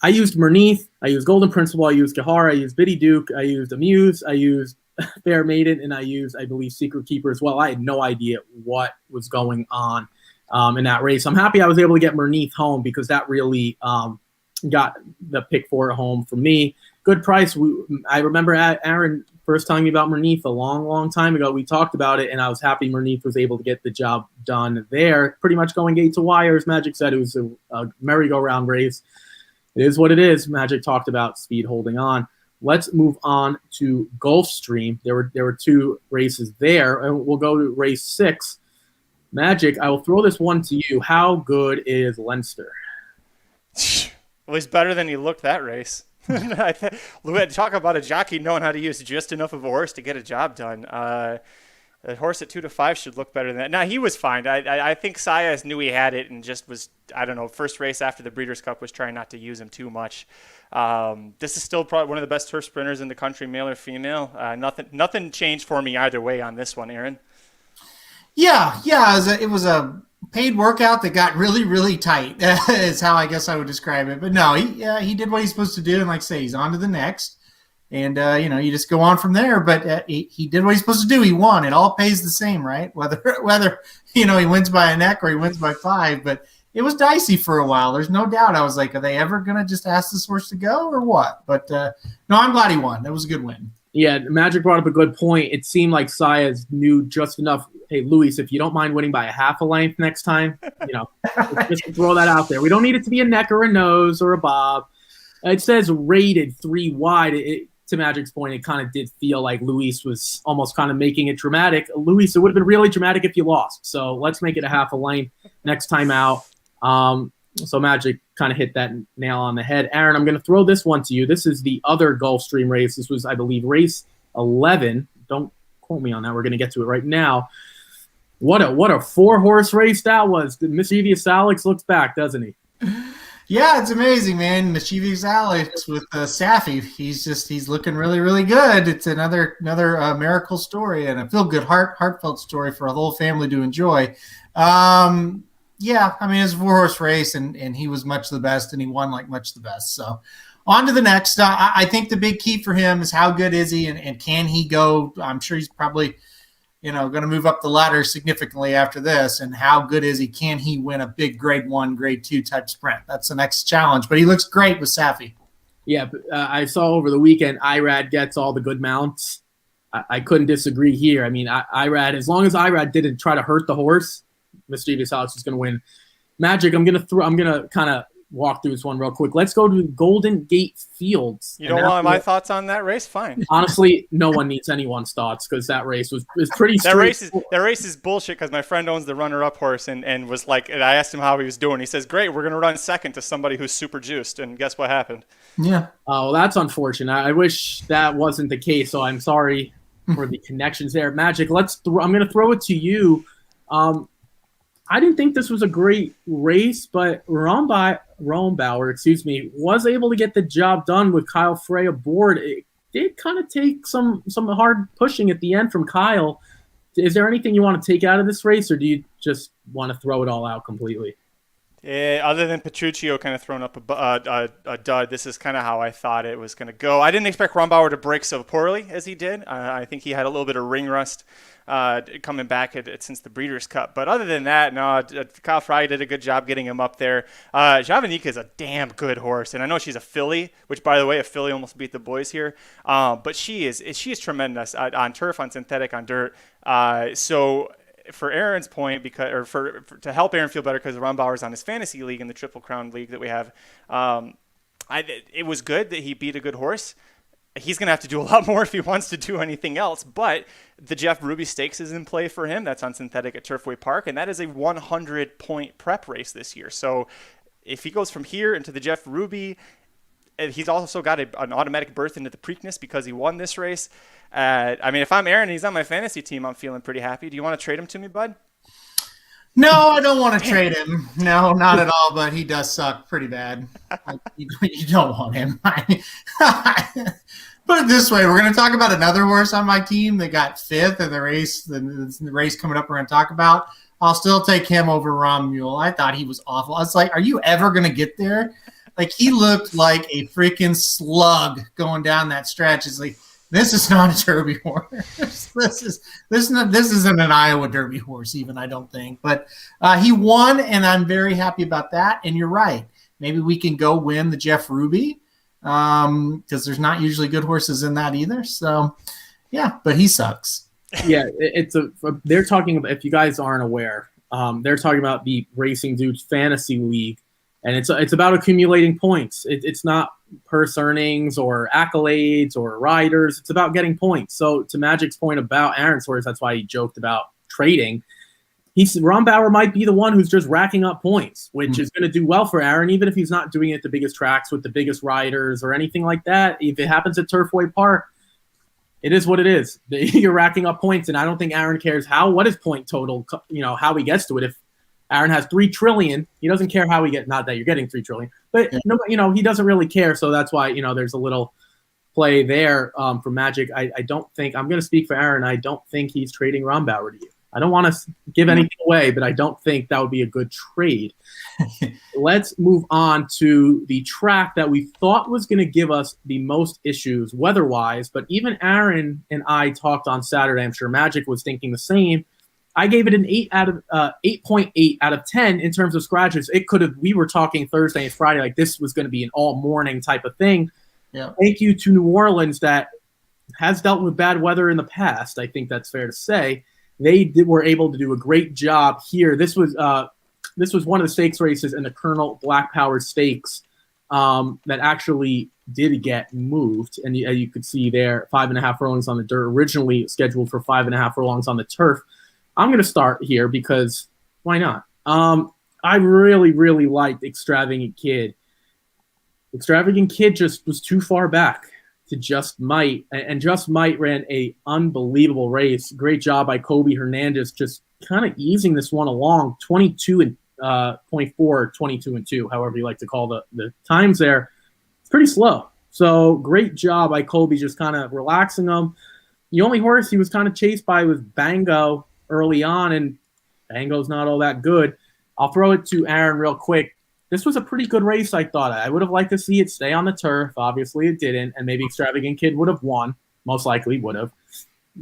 I used Merneath, I used Golden Principle, I used Gahara, I used Biddy Duke, I used Amuse, I used Fair Maiden, and I used, I believe, Secret Keeper as well. I had no idea what was going on in that race. I'm happy I was able to get Merneath home because that really got the pick 4 home for me. Good price. I remember Aaron first telling me about Merneath a long, long time ago. We talked about it, and I was happy Merneath was able to get the job done there. Pretty much going gate to wire, as Magic said. It was a merry-go-round race. It is what it is. Magic talked about speed holding on. Let's move on to Gulfstream. There were 2 races there, and we'll go to race 6. Magic, I will throw this one to you. How good is Leinster? Well, he's better than he looked that race. Talk about a jockey knowing how to use just enough of a horse to get a job done. The horse at 2-5 should look better than that. Now, he was fine. I think Saez knew he had it and just was, I don't know, first race after the Breeders' Cup was trying not to use him too much. This is still probably one of the best turf sprinters in the country, male or female. Nothing changed for me either way on this one, Aaron. Yeah. It was a paid workout that got really, really tight is how I guess I would describe it. But no, he did what he's supposed to do. And like I say, he's on to the next. And, you just go on from there. But he did what he's supposed to do. He won. It all pays the same, right? Whether he wins by a neck or he wins by 5. But it was dicey for a while. There's no doubt. I was like, are they ever going to just ask this horse to go or what? But, no, I'm glad he won. That was a good win. Yeah, Magic brought up a good point. It seemed like Saez knew just enough. Hey, Luis, if you don't mind winning by a half a length next time, just throw that out there. We don't need it to be a neck or a nose or a bob. It says rated 3 wide. To Magic's point, it kind of did feel like Luis was almost kind of making it dramatic. Luis, it would have been really dramatic if you lost. So let's make it a half a length next time out. So Magic kind of hit that nail on the head. Aaron, I'm going to throw this one to you. This is the other Gulfstream race. This was, I believe, race 11. Don't quote me on that. We're going to get to it right now. What a 4-horse race that was. The Mischievous Alex looks back, doesn't he? Yeah, it's amazing, man. Mischievous Alex with Safi. He's looking really, really good. It's another miracle story and a feel-good, heartfelt story for a whole family to enjoy. Yeah, I mean, it's a 4-horse race, and he was much the best, and he won like much the best. So on to the next. I think the big key for him is how good is he, and can he go? I'm sure he's probably – going to move up the ladder significantly after this. And how good is he? Can he win a big grade 1, grade 2 type sprint? That's the next challenge. But he looks great with Safi. Yeah, I saw over the weekend, Irad gets all the good mounts. I couldn't disagree here. I mean, Irad, as long as Irad didn't try to hurt the horse, Mischievous Alex is going to win. Magic, I'm going to kind of walk through this one real quick. Let's go to Golden Gate Fields. You don't want my thoughts on that race? Fine. Honestly, no one needs anyone's thoughts because that race was pretty straight. That race is bullshit because my friend owns the runner-up horse and was like, and I asked him how he was doing. He says, great, we're going to run second to somebody who's super juiced. And guess what happened? Yeah. Oh, well, that's unfortunate. I wish that wasn't the case, so I'm sorry for the connections there. Magic, I'm going to throw it to you. I didn't think this was a great race, but Rombauer, was able to get the job done with Kyle Frey aboard. It did kind of take some hard pushing at the end from Kyle. Is there anything you want to take out of this race, or do you just want to throw it all out completely? Other than Petruccio kind of throwing up a dud, this is kind of how I thought it was going to go. I didn't expect Rombauer to break so poorly as he did. I think he had a little bit of ring rust coming back since the Breeders' Cup. But other than that, no, Kyle Frey did a good job getting him up there. Javanica is a damn good horse, and I know she's a filly, which, by the way, a filly almost beat the boys here. But she is tremendous on turf, on synthetic, on dirt. So for Aaron's point, to help Aaron feel better because Rombauer's on his fantasy league in the Triple Crown League that we have, it was good that he beat a good horse. he's going to have to do a lot more if he wants to do anything else. But the Jeff Ruby Stakes is in play for him. That's on synthetic at Turfway Park, and that is a 100-point prep race this year. So if he goes from here into the Jeff Ruby, he's also got an automatic berth into the Preakness because he won this race. I mean, if I'm Aaron and he's on my fantasy team, I'm feeling pretty happy. Do you want to trade him to me, bud? No, I don't want to trade him. No, not at all, but he does suck pretty bad. You don't want him. Put it this way, we're going to talk about another horse on my team that got 5th in the race coming up we're going to talk about. I'll still take him over Ron Mule. I thought he was awful. I was like, are you ever going to get there? Like, he looked like a freaking slug going down that stretch. It's like, this is not a Derby horse. This isn't an Iowa Derby horse even, I don't think. But he won, and I'm very happy about that. And you're right. Maybe we can go win the Jeff Ruby because there's not usually good horses in that either. So, yeah, but he sucks. Yeah, they're talking about, if you guys aren't aware, they're talking about the Racing Dudes Fantasy League, and it's about accumulating points. It's not purse earnings or accolades or riders. It's about getting points. So to Magic's point about Aaron's horse, that's why he joked about trading. Ron Bauer might be the one who's just racking up points, which is going to do well for Aaron, even if he's not doing it at the biggest tracks with the biggest riders or anything like that. If it happens at Turfway Park, it is what it is. You're racking up points, and I don't think Aaron cares what his point total, how he gets to it. If Aaron has $3 trillion, he doesn't care how he gets. Not that you're getting $3 trillion, but he doesn't really care. So that's why there's a little play there for Magic. I don't think I'm going to speak for Aaron. I don't think he's trading Ron Bauer to you. I don't want to give anything away, but I don't think that would be a good trade. Let's move on to the track that we thought was going to give us the most issues weather-wise, but even Aaron and I talked on Saturday. I'm sure Magic was thinking the same. I gave it an 8.8 out of 10 in terms of scratches. It could have. We were talking Thursday and Friday like this was going to be an all-morning type of thing. Yeah. Thank you to New Orleans that has dealt with bad weather in the past. I think that's fair to say. They were able to do a great job here. This was one of the stakes races in the Colonel Black Power Stakes that actually did get moved. And you could see there, 5.5 furlongs on the dirt, originally scheduled for 5.5 furlongs on the turf. I'm going to start here because why not? I really, really liked Extravagant Kid. Extravagant Kid just was too far back to Just Might, and Just Might ran a unbelievable race. Great job by Kobe Hernandez, just kind of easing this one along. 22.4, 22 and 2, however you like to call the times there. It's pretty slow. So great job by Kobe, just kind of relaxing them. The only horse he was kind of chased by was Bango early on, and Bango's not all that good. I'll throw it to Aaron real quick. This was a pretty good race, I thought. I would have liked to see it stay on the turf. Obviously, it didn't, and maybe Extravagant Kid would have won. Most likely would have.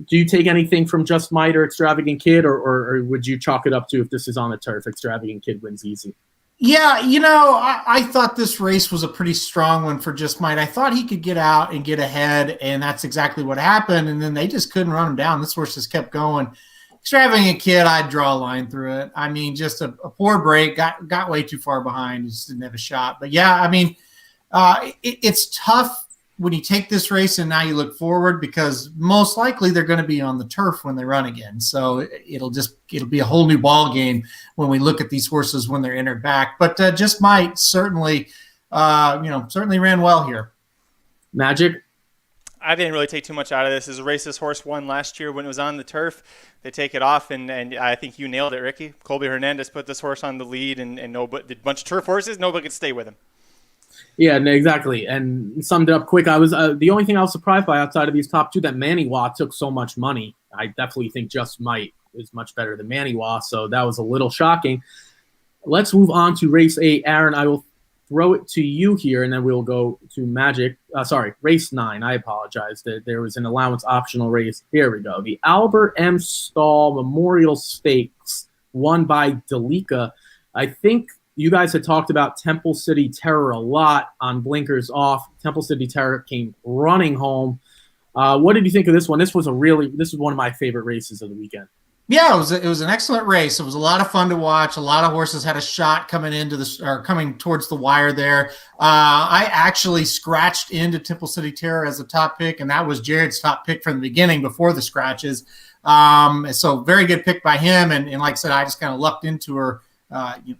Do you take anything from Just Might or Extravagant Kid, or would you chalk it up to if this is on the turf, Extravagant Kid wins easy? Yeah, I thought this race was a pretty strong one for Just Might. I thought he could get out and get ahead, and that's exactly what happened, and then they just couldn't run him down. This horse just kept going. Extravagant Kid, I'd draw a line through it. I mean, just a poor break, got way too far behind, just didn't have a shot. But yeah, I mean, it's tough when you take this race and now you look forward because most likely they're going to be on the turf when they run again. So it'll be a whole new ball game when we look at these horses when they're entered back. But Just Might certainly ran well here. Magic. I didn't really take too much out of this. As a race this horse won last year when it was on the turf. They take it off, and I think you nailed it, Ricky. Colby Hernandez put this horse on the lead, and nobody, a bunch of turf horses, nobody could stay with him. Yeah, no, exactly. And summed it up quick. I was the only thing I was surprised by outside of these top two that Maniwa took so much money. I definitely think Just Might is much better than Maniwa, so that was a little shocking. Let's move on to race 8. Aaron, I will throw it to you here, and then we'll go to Magic. Race 9. I apologize. There was an allowance optional race. Here we go. The Albert M. Stahl Memorial Stakes, won by Delica. I think you guys had talked about Temple City Terror a lot on Blinkers Off. Temple City Terror came running home. What did you think of this one? This was one of my favorite races of the weekend. Yeah, it was an excellent race. It was a lot of fun to watch. A lot of horses had a shot coming coming towards the wire there. I actually scratched into Temple City Terror as a top pick, and that was Jared's top pick from the beginning before the scratches. So very good pick by him. And like I said, I just kind of lucked into her,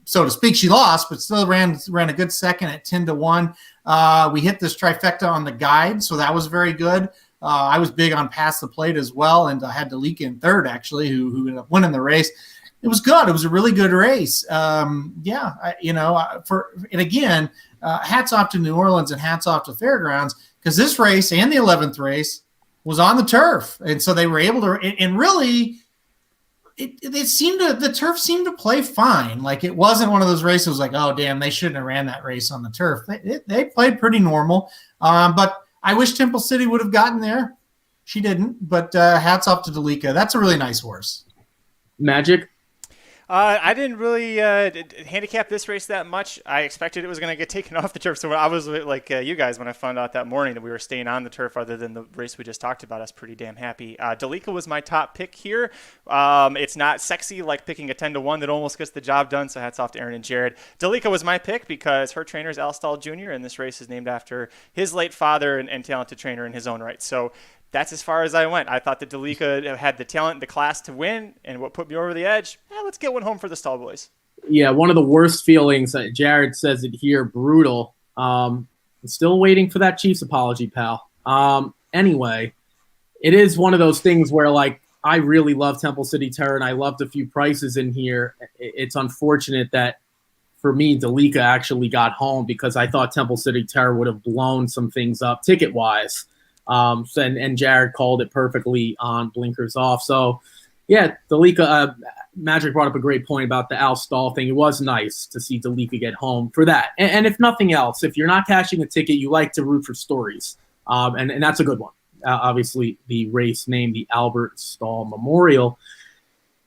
so to speak. She lost, but still ran a good second at 10-1. We hit this trifecta on the guide, so that was very good. I was big on Pass the Plate as well, and I had Delika in third, actually, who ended up winning the race. It was good. It was a really good race. And again, hats off to New Orleans and hats off to Fairgrounds, because this race and the 11th race was on the turf. And so they were able to, and really, the turf seemed to play fine. Like, it wasn't one of those races like, oh, damn, they shouldn't have ran that race on the turf. They played pretty normal. But I wish Temple City would have gotten there. She didn't, but hats off to Delika. That's a really nice horse. Magic? I didn't really handicap this race that much. I expected it was going to get taken off the turf. So I was like you guys when I found out that morning that we were staying on the turf other than the race we just talked about. I was pretty damn happy. Delika was my top pick here. It's not sexy like picking a 10-1 that almost gets the job done. So hats off to Aaron and Jared. Delika was my pick because her trainer is Al Stahl Jr. and this race is named after his late father and talented trainer in his own right. So that's as far as I went. I thought that Delika had the talent, the class to win, and what put me over the edge, let's get one home for the Stall boys. Yeah, one of the worst feelings, Jared says it here, brutal. Still waiting for that Chiefs apology, pal. Anyway, it is one of those things where, like, I really love Temple City Terror, and I loved a few prices in here. It's unfortunate that, for me, Delika actually got home because I thought Temple City Terror would have blown some things up ticket-wise. And Jared called it perfectly on Blinkers Off. So, yeah, Delika, Magic brought up a great point about the Al Stahl thing. It was nice to see Delika get home for that. And if nothing else, if you're not cashing a ticket, you like to root for stories. And that's a good one. Obviously, the race named the Albert Stahl Memorial.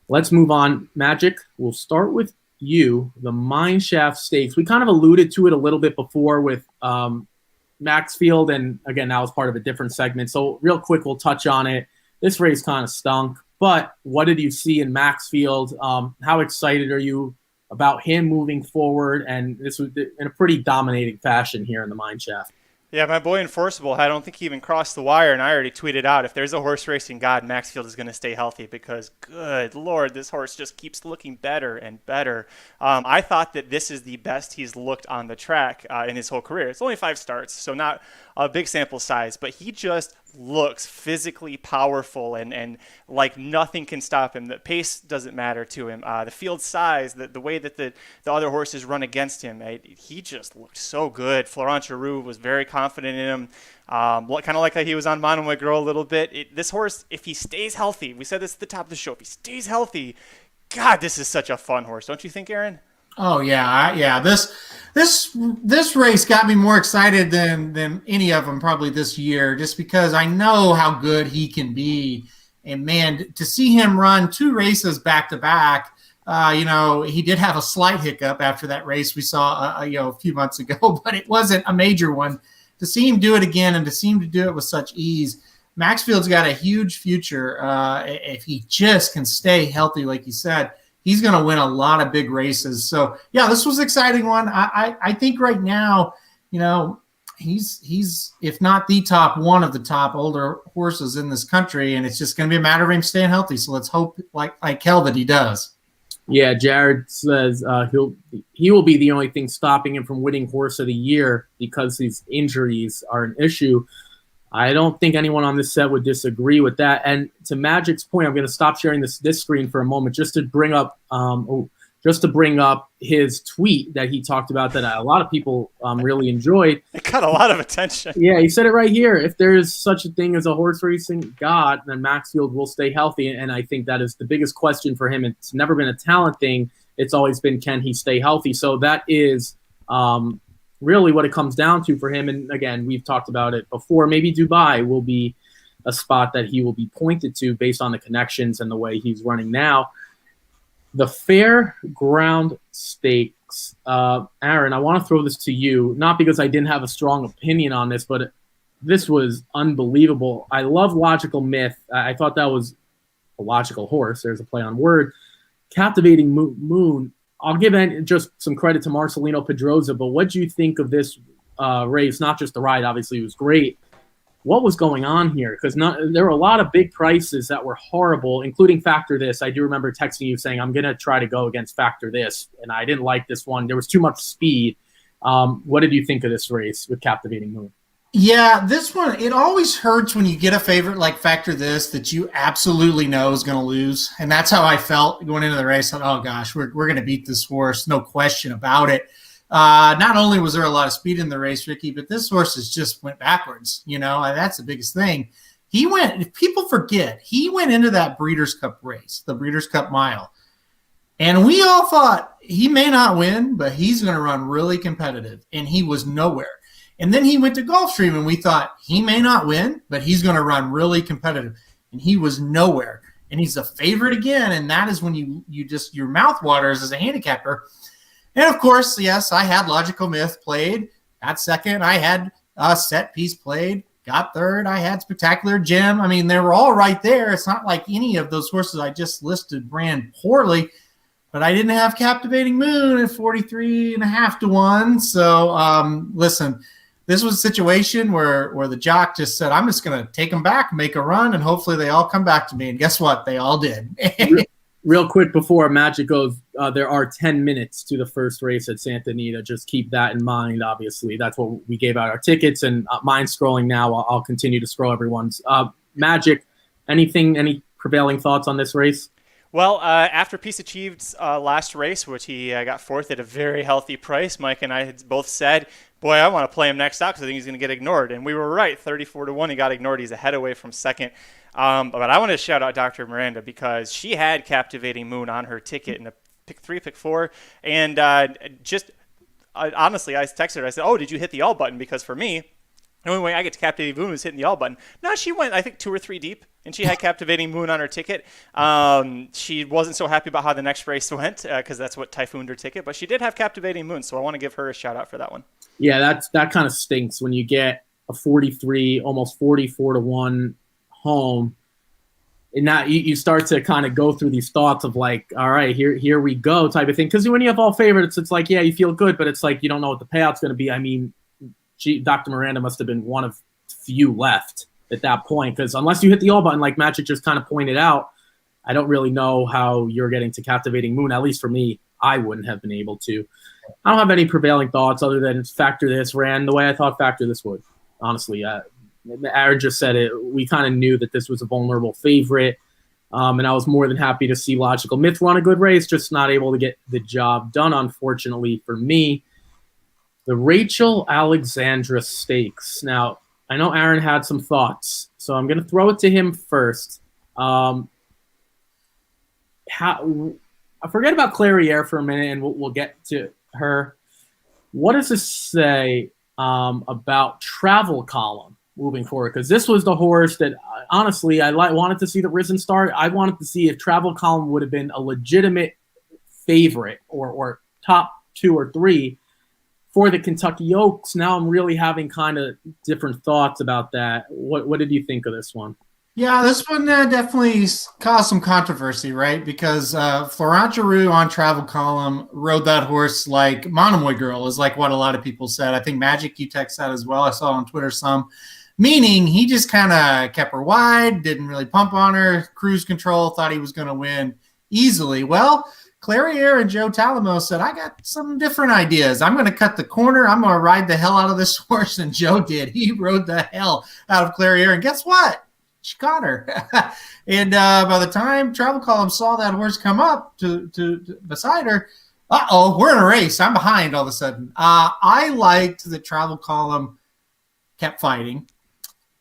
Let's move on. Magic, we'll start with you, the Mineshaft Stakes. We kind of alluded to it a little bit before with Maxfield, and again, that was part of a different segment. So real quick, we'll touch on it. This race kind of stunk, but what did you see in Maxfield? How excited are you about him moving forward? And this was in a pretty dominating fashion here in the Mineshaft. Yeah, my boy Enforceable, I don't think he even crossed the wire, and I already tweeted out, if there's a horse racing god, Maxfield is going to stay healthy because, good Lord, this horse just keeps looking better and better. I thought that this is the best he's looked on the track in his whole career. It's only 5 starts, so not a big sample size, but he just looks physically powerful and like nothing can stop him. The pace doesn't matter to him. The field size, the way that the other horses run against him, he just looked so good. Florent Giroux was very confident in him. Kind of like how he was on Mono Girl a little bit. This horse, if he stays healthy, we said this at the top of the show, if he stays healthy, God, this is such a fun horse. Don't you think, Aaron? Oh yeah. This race got me more excited than any of them probably this year, just because I know how good he can be. And man, to see him run 2 races back to back, he did have a slight hiccup after that race we saw a few months ago, but it wasn't a major one. To see him do it again and to see him to do it with such ease, Maxfield's got a huge future if he just can stay healthy, like you said. He's going to win a lot of big races. So, yeah, this was an exciting one. I think right now, he's if not the top, one of the top older horses in this country, and it's just going to be a matter of him staying healthy. So let's hope, like hell, that he does. Yeah, Jared says he will be the only thing stopping him from winning Horse of the Year because his injuries are an issue. I don't think anyone on this set would disagree with that. And to Magic's point, I'm going to stop sharing this screen for a moment just to bring up his tweet that he talked about that a lot of people really enjoyed. It got a lot of attention. Yeah, he said it right here. If there is such a thing as a horse racing god, then Maxfield will stay healthy. And I think that is the biggest question for him. It's never been a talent thing. It's always been, can he stay healthy? So that is really what it comes down to for him. And again, we've talked about it before. Maybe Dubai will be a spot that he will be pointed to based on the connections and the way he's running now. The Fairground Stakes. Aaron, I want to throw this to you, not because I didn't have a strong opinion on this, but this was unbelievable. I love Logical Myth. I thought that was a logical horse. There's a play on word. Captivating Moon. I'll give just some credit to Marcelino Pedrosa, but what do you think of this race? Not just the ride, obviously, it was great. What was going on here? Because there were a lot of big prices that were horrible, including Factor This. I do remember texting you saying, I'm going to try to go against Factor This, and I didn't like this one. There was too much speed. What did you think of this race with Captivating Moon? Yeah, this one, it always hurts when you get a favorite like Factor This that you absolutely know is going to lose. And that's how I felt going into the race. Oh, gosh, we're going to beat this horse. No question about it. Not only was there a lot of speed in the race, Ricky, but this horse just went backwards. That's the biggest thing. If people forget, he went into that Breeders' Cup race, the Breeders' Cup Mile. And we all thought he may not win, but he's going to run really competitive. And he was nowhere. And then he went to Gulfstream, and we thought he may not win, but he's going to run really competitive. And he was nowhere. And he's a favorite again. And that is when you just, your mouth waters as a handicapper. And of course, yes, I had Logical Myth played. Got second. I had Set Piece played. Got third. I had Spectacular Gem. I mean, they were all right there. It's not like any of those horses I just listed ran poorly. But I didn't have Captivating Moon at 43.5 to 1. So, listen, this was a situation where the jock just said, I'm just going to take them back, make a run, and hopefully they all come back to me. And guess what? They all did. Real quick before Magic goes, there are 10 minutes to the first race at Santa Anita. Just keep that in mind, obviously. That's what we gave out our tickets, and mine scrolling now. I'll continue to scroll everyone's. Magic, any prevailing thoughts on this race? Well, after Peace Achieved's last race, which he got fourth at a very healthy price, Mike and I had both said, boy, I want to play him next out because I think he's going to get ignored. And we were right, 34 to 1. He got ignored. He's a head away from second. But I want to shout out Dr. Miranda because she had Captivating Moon on her ticket in the pick 3, pick 4. And honestly, I texted her. I said, oh, did you hit the all button? Because for me, the only way I get to Captivating Moon was hitting the all button. No, she went, I think, 2 or 3 deep, and she had Captivating Moon on her ticket. She wasn't so happy about how the next race went because that's what typhooned her ticket, but she did have Captivating Moon, so I want to give her a shout out for that one. Yeah, that kind of stinks when you get a 43, almost 44 to 1 home, and now you start to kind of go through these thoughts of like, all right, here we go type of thing. Because when you have all favorites, it's like, yeah, you feel good, but it's like you don't know what the payout's going to be. I mean, Dr. Miranda must have been one of few left at that point, because unless you hit the all button, like Magic just kind of pointed out, I don't really know how you're getting to Captivating Moon. At least for me, I wouldn't have been able to. I don't have any prevailing thoughts other than Factor This ran the way I thought Factor This would. Honestly, Aaron just said it. We kind of knew that this was a vulnerable favorite, and I was more than happy to see Logical Myth run a good race, just not able to get the job done, unfortunately for me. The Rachel Alexandra Stakes. Now, I know Aaron had some thoughts, so I'm going to throw it to him first. I forget about Clairiere for a minute, and we'll get to her. What does this say about Travel Column moving forward? Because this was the horse that, honestly, I wanted to see the Risen start. I wanted to see if Travel Column would have been a legitimate favorite or top 2 or 3 for the Kentucky Oaks. Now I'm really having kind of different thoughts about that. What did you think of this one? Yeah, this one definitely caused some controversy, right? Because Florent Giroux on Travel Column rode that horse like Monomoy Girl, is like what a lot of people said. I think Magic, you text that as well. I saw on Twitter some. Meaning he just kind of kept her wide, didn't really pump on her, cruise control, thought he was going to win easily. Well, Clairiere and Joe Talamo said, I got some different ideas. I'm going to cut the corner. I'm going to ride the hell out of this horse. And Joe did. He rode the hell out of Clairiere. And guess what? She caught her. And by the time Travel Column saw that horse come up to beside her, we're in a race. I'm behind all of a sudden. I liked that Travel Column kept fighting.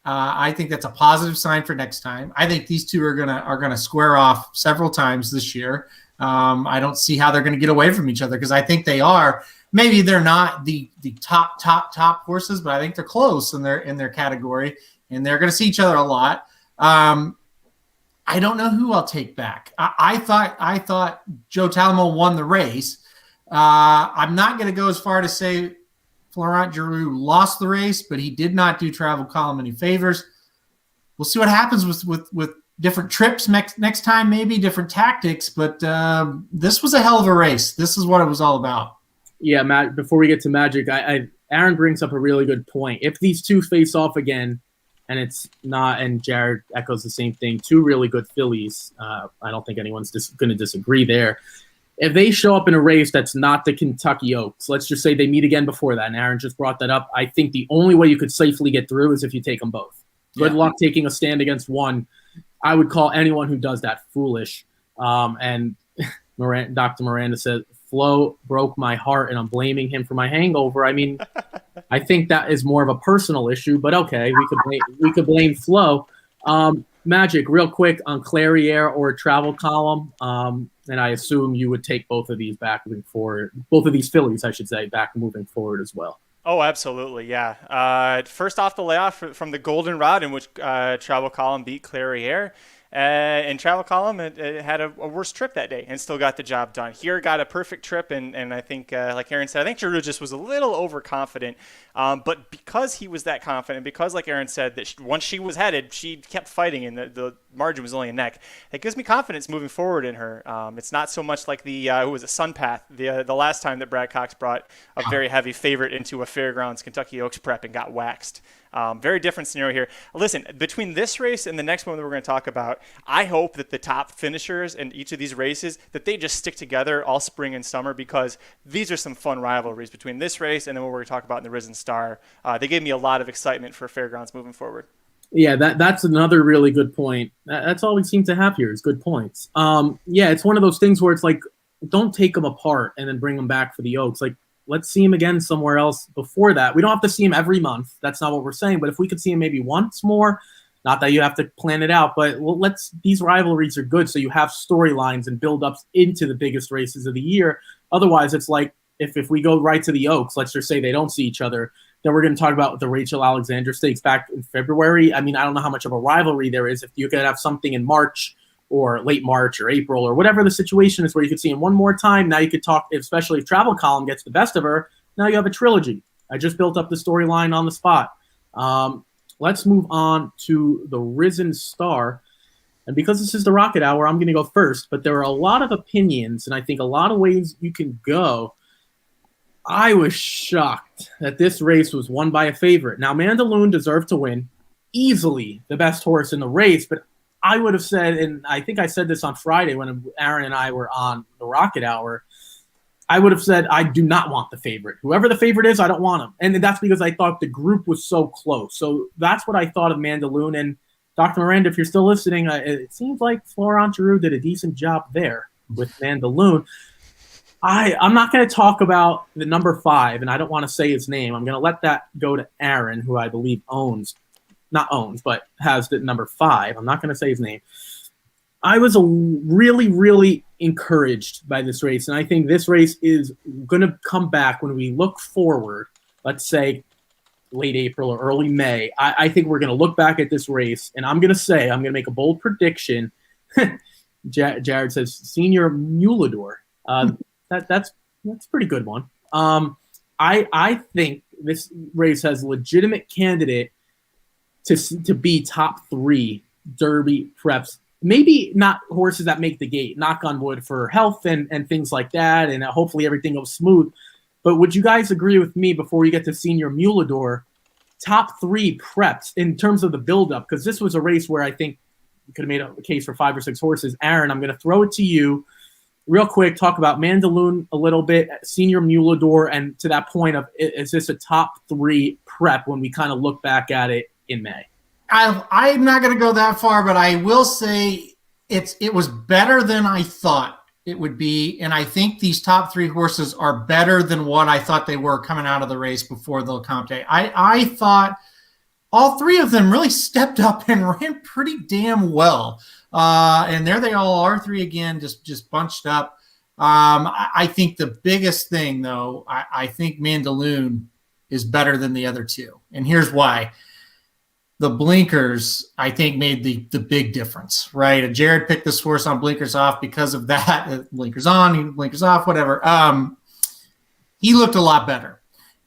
I think that's a positive sign for next time. I think these two are gonna square off several times this year. I don't see how they're going to get away from each other because I think they are. Maybe they're not the top horses, but I think they're close in their category, and they're going to see each other a lot. I don't know who I'll take back. I thought Joe Talamo won the race. I'm not going to go as far to say Florent Giroux lost the race, but he did not do Travel Column any favors. We'll see what happens with different trips next time, maybe different tactics. But this was a hell of a race. This is what it was all about. Yeah, Matt. Before we get to Magic, Aaron brings up a really good point. If these two face off again, and it's not, and Jared echoes the same thing, two really good fillies. I don't think anyone's going to disagree there. If they show up in a race that's not the Kentucky Oaks, let's just say they meet again before that, and Aaron just brought that up, I think the only way you could safely get through is if you take them both. Good luck taking a stand against one. I would call anyone who does that foolish. And Dr. Miranda said, Flo broke my heart, and I'm blaming him for my hangover. I mean, I think that is more of a personal issue, but okay, we could blame Flo. Magic, real quick on Clairiere or Travel Column, and I assume you would take both of these back moving forward. Both of these fillies, I should say, back moving forward as well. Oh, absolutely, yeah. First off the layoff from the Golden Rod, in which Travel Column beat Clairiere. And Travel Column it had a worse trip that day and still got the job done. Here got a perfect trip, and I think, like Aaron said, I think Giroux just was a little overconfident. But because he was that confident, because, like Aaron said, that once she was headed, she kept fighting, and the margin was only a neck. It gives me confidence moving forward in her. It's not so much like the who was it, Sunpath, the last time that Brad Cox brought a very heavy favorite into a Fairgrounds Kentucky Oaks prep and got waxed. Very different scenario here. Listen, between this race and the next one that we're going to talk about, I hope that the top finishers in each of these races, that they just stick together all spring and summer, because these are some fun rivalries between this race and then what we're going to talk about in the Risen Star. They gave me a lot of excitement for Fairgrounds moving forward. Yeah, that's another really good point. That's all we seem to have here is good points. Yeah, it's one of those things where it's like, don't take them apart and then bring them back for the Oaks. Like, let's see him again somewhere else before that. We don't have to see him every month. That's not what we're saying. But if we could see him maybe once more, not that you have to plan it out, but these rivalries are good. So you have storylines and build-ups into the biggest races of the year. Otherwise, it's like if we go right to the Oaks, let's just say they don't see each other, then we're going to talk about the Rachel Alexander Stakes back in February. I mean, I don't know how much of a rivalry there is. If you could have something in March or late March or April or whatever the situation is where you could see him one more time. Now you could talk, especially if Travel Column gets the best of her, now you have a trilogy. I just built up the storyline on the spot. Let's move on to the Risen Star. And because this is the Rocket Hour, I'm going to go first, but there are a lot of opinions and I think a lot of ways you can go. I was shocked that this race was won by a favorite. Now, Mandaloun deserved to win, easily the best horse in the race, but I would have said, and I think I said this on Friday when Aaron and I were on the Rocket Hour, I would have said I do not want the favorite. Whoever the favorite is, I don't want him. And that's because I thought the group was so close. So that's what I thought of Mandaloun. And Dr. Miranda, if you're still listening, it seems like Florent Giroux did a decent job there with Mandaloun. I'm not going to talk about the number 5, and I don't want to say his name. I'm going to let that go to Aaron, who I believe but has the number 5. I'm not going to say his name. I was really, really encouraged by this race, and I think this race is going to come back when we look forward, let's say late April or early May. I think we're going to look back at this race, and I'm going to make a bold prediction. Jared says, Senior Mulador. That's a pretty good one. I think this race has legitimate candidate to be top 3 Derby preps. Maybe not horses that make the gate, knock on wood, for health and things like that, and hopefully everything goes smooth. But would you guys agree with me before we get to Senior Mulador, top 3 preps in terms of the buildup? Because this was a race where I think you could have made a case for 5 or 6 horses. Aaron, I'm going to throw it to you. Real quick, talk about Mandaloun a little bit, Senior Mulador, and to that point of, is this a top 3 prep when we kind of look back at it in May? I'm not going to go that far, but I will say it was better than I thought it would be, and I think these top 3 horses are better than what I thought they were coming out of the race before the Comte. I thought all 3 of them really stepped up and ran pretty damn well. And there they all are, 3 again, just bunched up. I think the biggest thing, though, I think Mandaloun is better than the other 2. And here's why. The blinkers, I think, made the big difference, right? Jared picked this horse on blinkers off because of that. Blinkers on, blinkers off, whatever. He looked a lot better.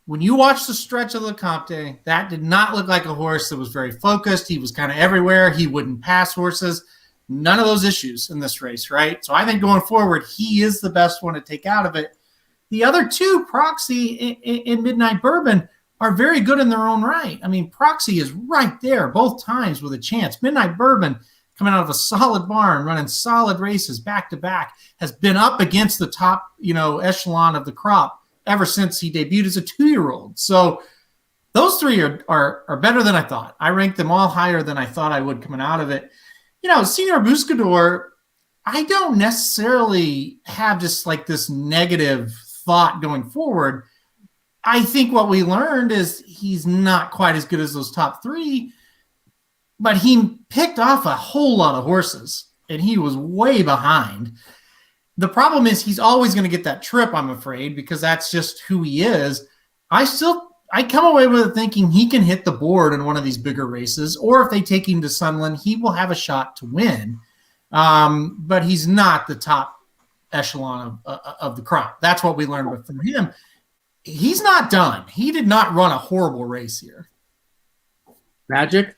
When you watch the stretch of the Comte, that did not look like a horse that was very focused. He was kind of everywhere. He wouldn't pass horses. None of those issues in this race, right? So I think going forward, he is the best one to take out of it. The other two, Proxy and Midnight Bourbon, are very good in their own right. I mean, Proxy is right there both times with a chance. Midnight Bourbon, coming out of a solid barn, running solid races back to back, has been up against the top, echelon of the crop ever since he debuted as a 2-year-old. So those three are better than I thought. I ranked them all higher than I thought I would coming out of it. Senior Buscador, I don't necessarily have just like this negative thought going forward. I think what we learned is he's not quite as good as those top three, but he picked off a whole lot of horses, and he was way behind. The problem is he's always going to get that trip, I'm afraid, because that's just who he is. I come away with it thinking he can hit the board in one of these bigger races, or if they take him to Sunland, he will have a shot to win. But he's not the top echelon of the crop. That's what we learned from him. He's not done. He did not run a horrible race here. Magic?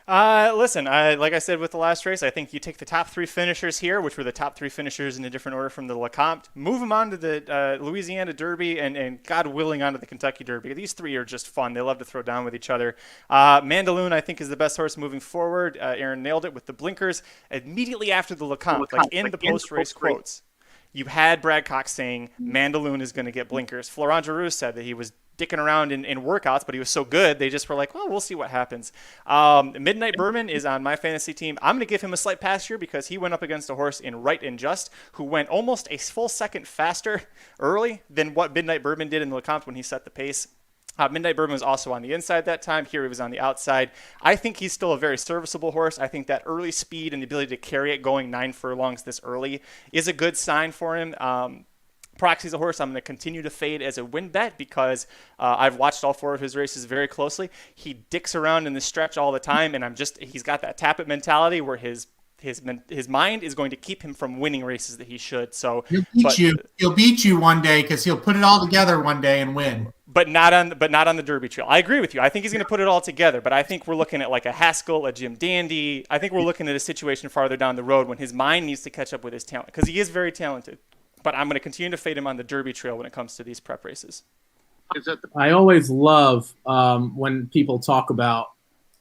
Listen, like I said with the last race, I think you take the top three finishers here, which were the top three finishers in a different order from the Lecomte, move them on to the Louisiana Derby, and God willing onto the Kentucky Derby. These three are just fun. They love to throw down with each other. Mandaloon, I think, is the best horse moving forward. Aaron nailed it with the blinkers. Immediately after the Lecomte, like in the post-race quotes, you had Brad Cox saying Mandaloon is going to get blinkers. Florent Giroux said that he was dicking around in workouts, but he was so good, they just were like, well, we'll see what happens. Midnight Bourbon is on my fantasy team. I'm going to give him a slight pass here because he went up against a horse in Right and Just who went almost a full second faster early than what Midnight Bourbon did in the Lecomte when he set the pace. Midnight Bourbon was also on the inside that time. Here he was on the outside. I think he's still a very serviceable horse. I think that early speed and the ability to carry it going 9 furlongs this early is a good sign for him. Proxy's a horse I'm going to continue to fade as a win bet because I've watched all 4 of his races very closely. He dicks around in the stretch all the time, and he's got that tap-it mentality where his mind is going to keep him from winning races that he should. So He'll beat you one day because he'll put it all together one day and win. But not on the Derby Trail. I agree with you. I think he's going to put it all together. But I think we're looking at like a Haskell, a Jim Dandy. I think we're looking at a situation farther down the road when his mind needs to catch up with his talent because he is very talented. But I'm going to continue to fade him on the Derby Trail when it comes to these prep races. I always love when people talk about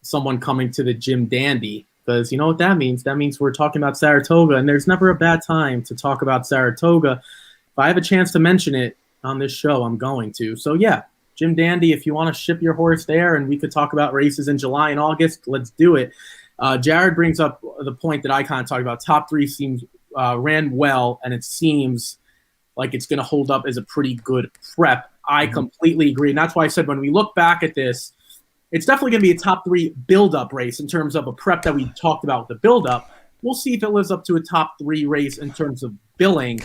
someone coming to the Jim Dandy because you know what that means? That means we're talking about Saratoga, and there's never a bad time to talk about Saratoga. If I have a chance to mention it on this show, I'm going to. So, yeah, Jim Dandy, if you want to ship your horse there and we could talk about races in July and August, let's do it. Jared brings up the point that I kind of talked about. Top 3 seems ran well, and it seems like it's going to hold up as a pretty good prep. I completely agree. And that's why I said when we look back at this, it's definitely going to be a top 3 build-up race in terms of a prep that we talked about with the build-up. We'll see if it lives up to a top 3 race in terms of billing.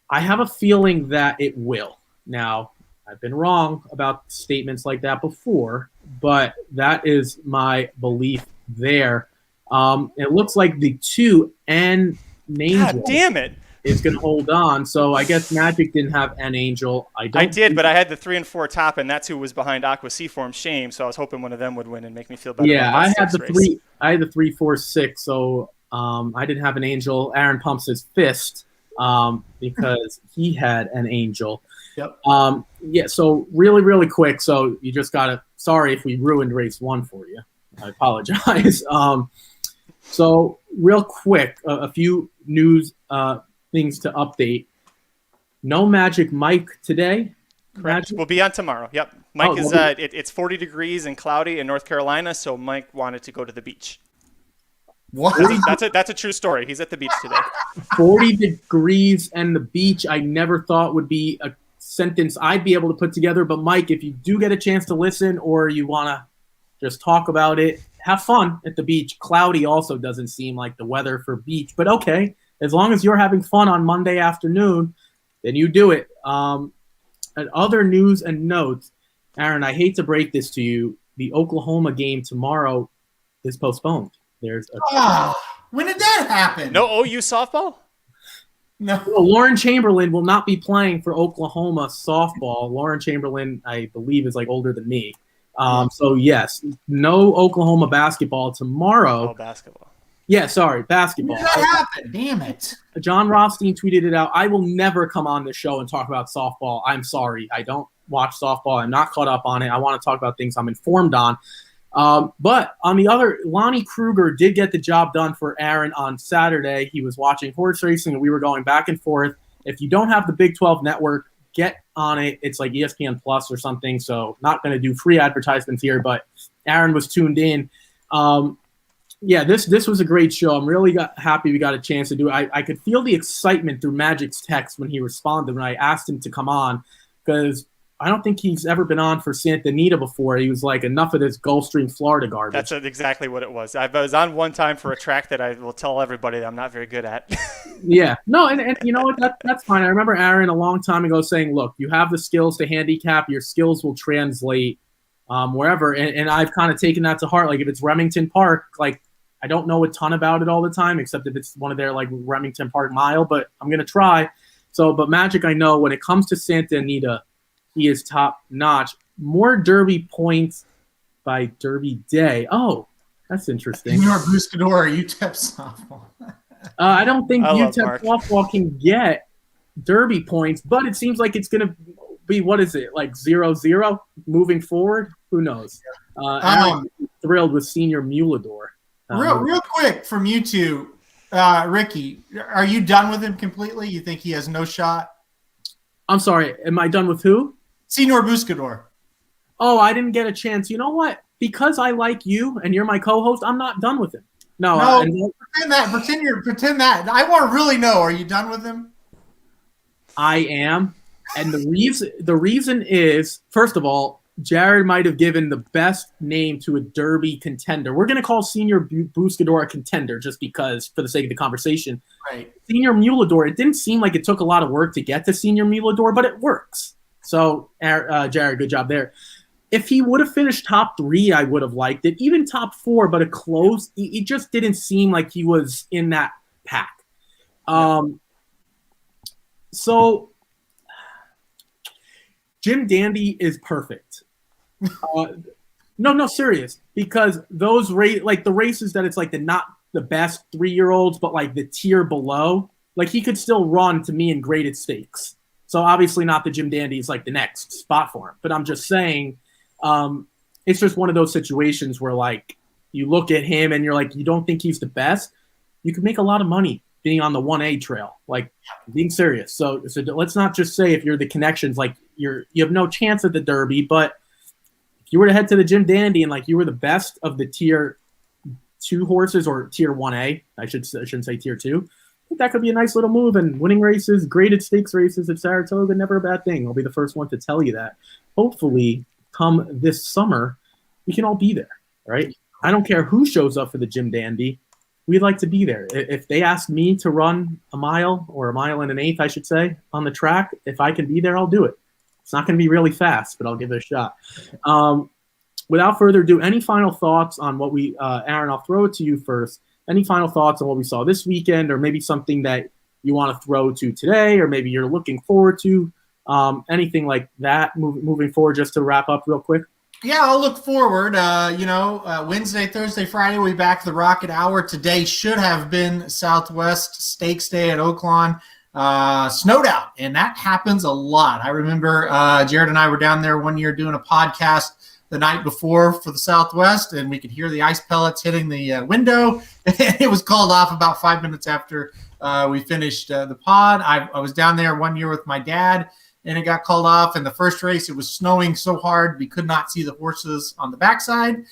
I have a feeling that it will. Now, I've been wrong about statements like that before, but that is my belief there. It looks like the 2 and Angel God damn it. is going to hold on. So I guess Magic didn't have N Angel. I did, but I had the 3 and 4 top, and that's who was behind Aqua Seaform Shame. So I was hoping one of them would win and make me feel better. Yeah, I had the 3. I had the 3, 4, 6. So I didn't have an Angel. Aaron pumps his fist because he had an Angel. Yep. Yeah. So really quick. So you just got to. Sorry if we ruined race 1 for you. I apologize. So real quick, a few news things to update. No Magic Mike today. Correct. We'll be on tomorrow. Yep. Mike is. It's 40 degrees and cloudy in North Carolina, so Mike wanted to go to the beach. What? That's a true story. He's at the beach today. 40 degrees and the beach. I never thought would be a sentence I'd be able to put together. But Mike, if you do get a chance to listen, or you want to just talk about it, have fun at the beach. Cloudy also doesn't seem like the weather for beach, but okay. As long as you're having fun on Monday afternoon, then you do it. And other news and notes, Aaron, I hate to break this to you. The Oklahoma game tomorrow is postponed. There's when did that happen? No OU softball? No. Well, Lauren Chamberlain will not be playing for Oklahoma softball. Lauren Chamberlain, I believe, is like older than me. So, yes, no Oklahoma basketball tomorrow. Oh, basketball. Yeah, sorry, When basketball. did that happen? Damn it. John Rothstein tweeted it out. I will never come on this show and talk about softball. I'm sorry. I don't watch softball. I'm not caught up on it. I want to talk about things I'm informed on. But on the other, Lonnie Kruger did get the job done for Aaron on Saturday. He was watching horse racing, and we were going back and forth. If you don't have the Big 12 network, get on it. It's like ESPN Plus or something, so not going to do free advertisements here, but Aaron was tuned in. Yeah, this was a great show. I'm really happy we got a chance to do it. I could feel the excitement through Magic's text when he responded when I asked him to come on, because I don't think he's ever been on for Santa Anita before. He was like, enough of this Gulfstream, Florida garbage. That's exactly what it was. I was on one time for a track that I will tell everybody that I'm not very good at. Yeah. No, and you know what? That's fine. I remember Aaron a long time ago saying, look, you have the skills to handicap. Your skills will translate wherever. And I've kind of taken that to heart. Like, if it's Remington Park, like, I don't know a ton about it all the time, except if it's one of their, like, Remington Park mile, but I'm going to try. So, but Magic, I know when it comes to Santa Anita, he is top notch. More Derby points by Derby day. Oh, that's interesting. Senor Buscador, UTEP softball. I don't think UTEP softball can get Derby points, but it seems like it's going to be, what is it, like 0-0 moving forward? Who knows? I'm thrilled with Senior Mulador. Real quick from you two, Ricky, are you done with him completely? You think he has no shot? I'm sorry, am I done with who? Senor Buscador. Oh, I didn't get a chance. You know what? Because I like you and you're my co-host, I'm not done with him. No, pretend that. I want to really know. Are you done with him? I am, and the reason is, first of all, Jared might have given the best name to a Derby contender. We're going to call Senior Buscador a contender just because, for the sake of the conversation. Right. Senior Mulador, it didn't seem like it took a lot of work to get to Senior Mulador, but it works. So, Jared, good job there. If he would have finished top 3, I would have liked it. Even top 4, but a close, it just didn't seem like he was in that pack. So, Jim Dandy is perfect. No, serious. Because those the races that it's like not the best 3-year-olds, but like the tier below, like he could still run to me in graded stakes. So obviously not the Jim Dandy is like the next spot for him. But I'm just saying, it's just one of those situations where like you look at him and you're like, you don't think he's the best. You could make a lot of money being on the 1A trail, like being serious. So let's not just say if you're the connections, like you have no chance at the Derby, but if you were to head to the Jim Dandy and like you were the best of the tier 2 horses or tier 1A, I shouldn't say tier 2. I think that could be a nice little move, and winning races, graded stakes races at Saratoga, never a bad thing. I'll be the first one to tell you that. Hopefully, come this summer, we can all be there, right? I don't care who shows up for the Jim Dandy. We'd like to be there. If they ask me to run a mile or a mile and an eighth, I should say, on the track, if I can be there, I'll do it. It's not going to be really fast, but I'll give it a shot. Without further ado, any final thoughts on what we, Aaron, I'll throw it to you first. Any final thoughts on what we saw this weekend, or maybe something that you want to throw to today, or maybe you're looking forward to, anything like that moving forward, just to wrap up real quick? Yeah, I'll look forward. Wednesday, Thursday, Friday, we'll be back to the Rocket Hour. Today should have been Southwest Stakes Day at Oaklawn. Snowed out, and that happens a lot. I remember Jared and I were down there one year doing a podcast the night before for the Southwest, and we could hear the ice pellets hitting the window. It was called off about 5 minutes after we finished the pod. I was down there one year with my dad, and it got called off. In the first race, it was snowing so hard we could not see the horses on the backside.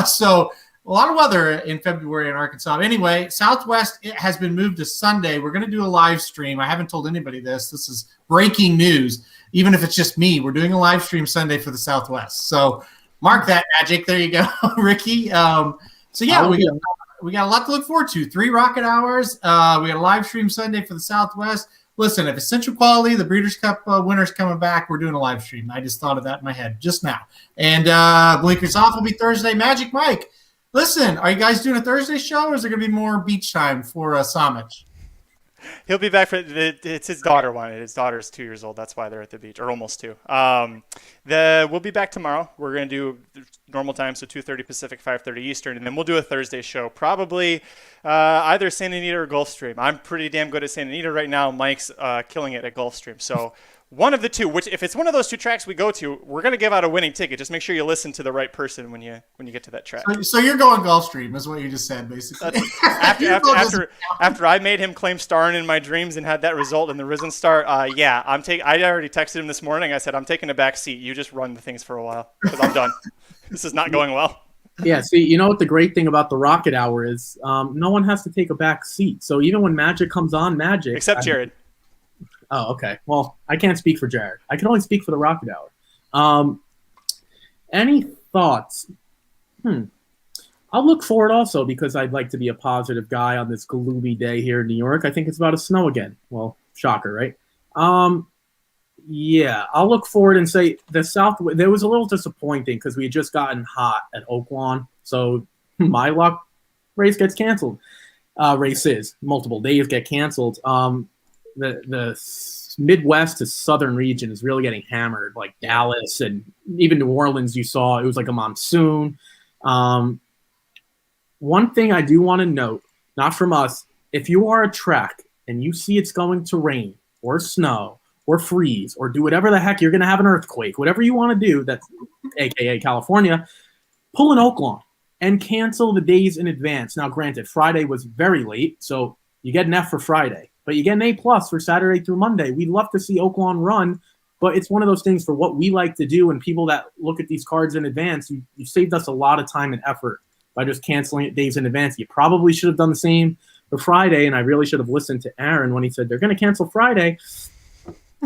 So a lot of weather in February in Arkansas. Anyway, Southwest has been moved to Sunday. We're going to do a live stream. I haven't told anybody this. This is breaking news. Even if it's just me, we're doing a live stream Sunday for the Southwest. So mark that, Magic. There you go, Ricky. So yeah, we got a lot to look forward to. 3 Rocket Hours. We got a live stream Sunday for the Southwest. Listen, if it's Central Quality, the Breeders' Cup winner's coming back, we're doing a live stream. I just thought of that in my head just now. And Blinkers Off will be Thursday. Magic Mike, listen, are you guys doing a Thursday show, or is there going to be more beach time for Samich? He'll be back for it's his daughter wanted. His daughter's 2 years old. That's why they're at the beach, or almost 2. We'll be back tomorrow. We're gonna do normal time, so 2:30 Pacific, 5:30 Eastern, and then we'll do a Thursday show, probably either Santa Anita or Gulfstream. I'm pretty damn good at Santa Anita right now. Mike's killing it at Gulfstream. So one of the two. Which, if it's one of those two tracks we go to, we're gonna give out a winning ticket. Just make sure you listen to the right person when you get to that track. So you're going Gulfstream, is what you just said, basically. After I made him claim starring in my dreams and had that result in the Risen Star, yeah, I already texted him this morning. I said, I'm taking a back seat. You just run the things for a while because I'm done. This is not going well. Yeah, see, you know what the great thing about the Rocket Hour is? No one has to take a back seat. So even when Magic comes on, Except Jared. Oh, okay. Well, I can't speak for Jared. I can only speak for the Rocket Hour. Any thoughts? I'll look forward also because I'd like to be a positive guy on this gloomy day here in New York. I think it's about to snow again. Well, shocker, right? Yeah, I'll look forward and say the South. There was a little disappointing because we had just gotten hot at Oaklawn. So my luck, race gets canceled. Races, multiple days get canceled. The Midwest to Southern region is really getting hammered, like Dallas and even New Orleans. You saw it was like a monsoon. One thing I do want to note, not from us, if you are a track and you see it's going to rain or snow or freeze or do whatever the heck, you're going to have an earthquake, whatever you want to do, that's AKA California, pull an Oaklawn and cancel the days in advance. Now, granted, Friday was very late, so you get an F for Friday. But you get an A+ for Saturday through Monday. We'd love to see Oaklawn run, but it's one of those things for what we like to do, and people that look at these cards in advance, you saved us a lot of time and effort by just canceling it days in advance. You probably should have done the same for Friday, and I really should have listened to Aaron when he said they're going to cancel Friday.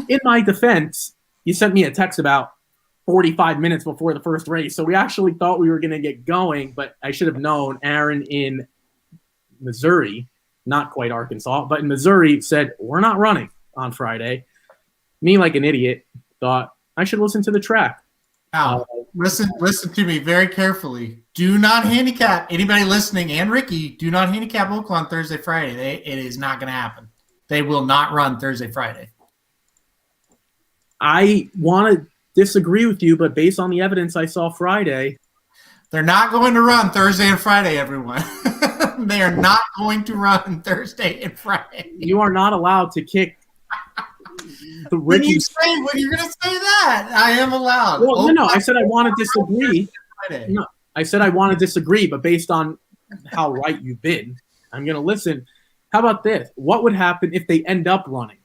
In my defense, you sent me a text about 45 minutes before the first race, so we actually thought we were going to get going, but I should have known. Aaron in Missouri, not quite Arkansas, but in Missouri, said, we're not running on Friday. Me, like an idiot, thought I should listen to the track. Now, listen to me very carefully. Do not handicap anybody listening, and Ricky, do not handicap Oaklawn Thursday, Friday. It is not going to happen. They will not run Thursday, Friday. I want to disagree with you, but based on the evidence I saw Friday, they're not going to run Thursday and Friday, everyone. They are not going to run Thursday and Friday. You are not allowed to kick the When Ricky. you're going to say that, I am allowed. Well, no, I said I want to disagree. No, I said I want to disagree, but based on how right you've been, I'm going to listen. How about this? What would happen if they end up running?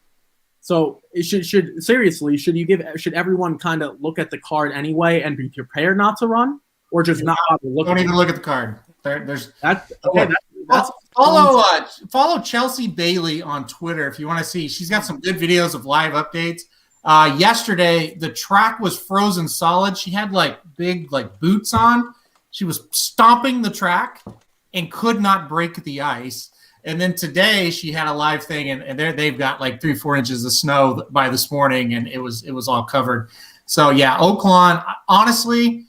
So should seriously, should everyone kind of look at the card anyway and be prepared not to run, or just not look? Don't even look at the card. That's follow Chelsea Bailey on Twitter if you want to see. She's got some good videos of live updates. Yesterday, the track was frozen solid. She had big boots on. She was stomping the track and could not break the ice. And then today she had a live thing, and they've got 3-4 inches of snow by this morning, and it was all covered. So yeah, Oaklawn. Honestly,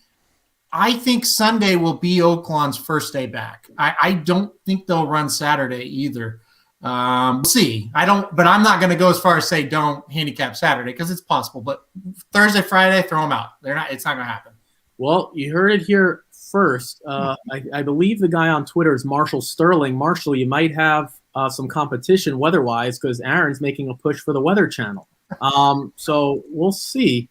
I think Sunday will be Oaklawn's first day back. I don't think they'll run Saturday either. We'll see. But I'm not going to go as far as say don't handicap Saturday because it's possible. But Thursday, Friday, throw them out. It's not going to happen. Well, you heard it here first. I believe the guy on Twitter is Marshall Sterling. Marshall, you might have some competition weather-wise because Aaron's making a push for the Weather Channel. So we'll see.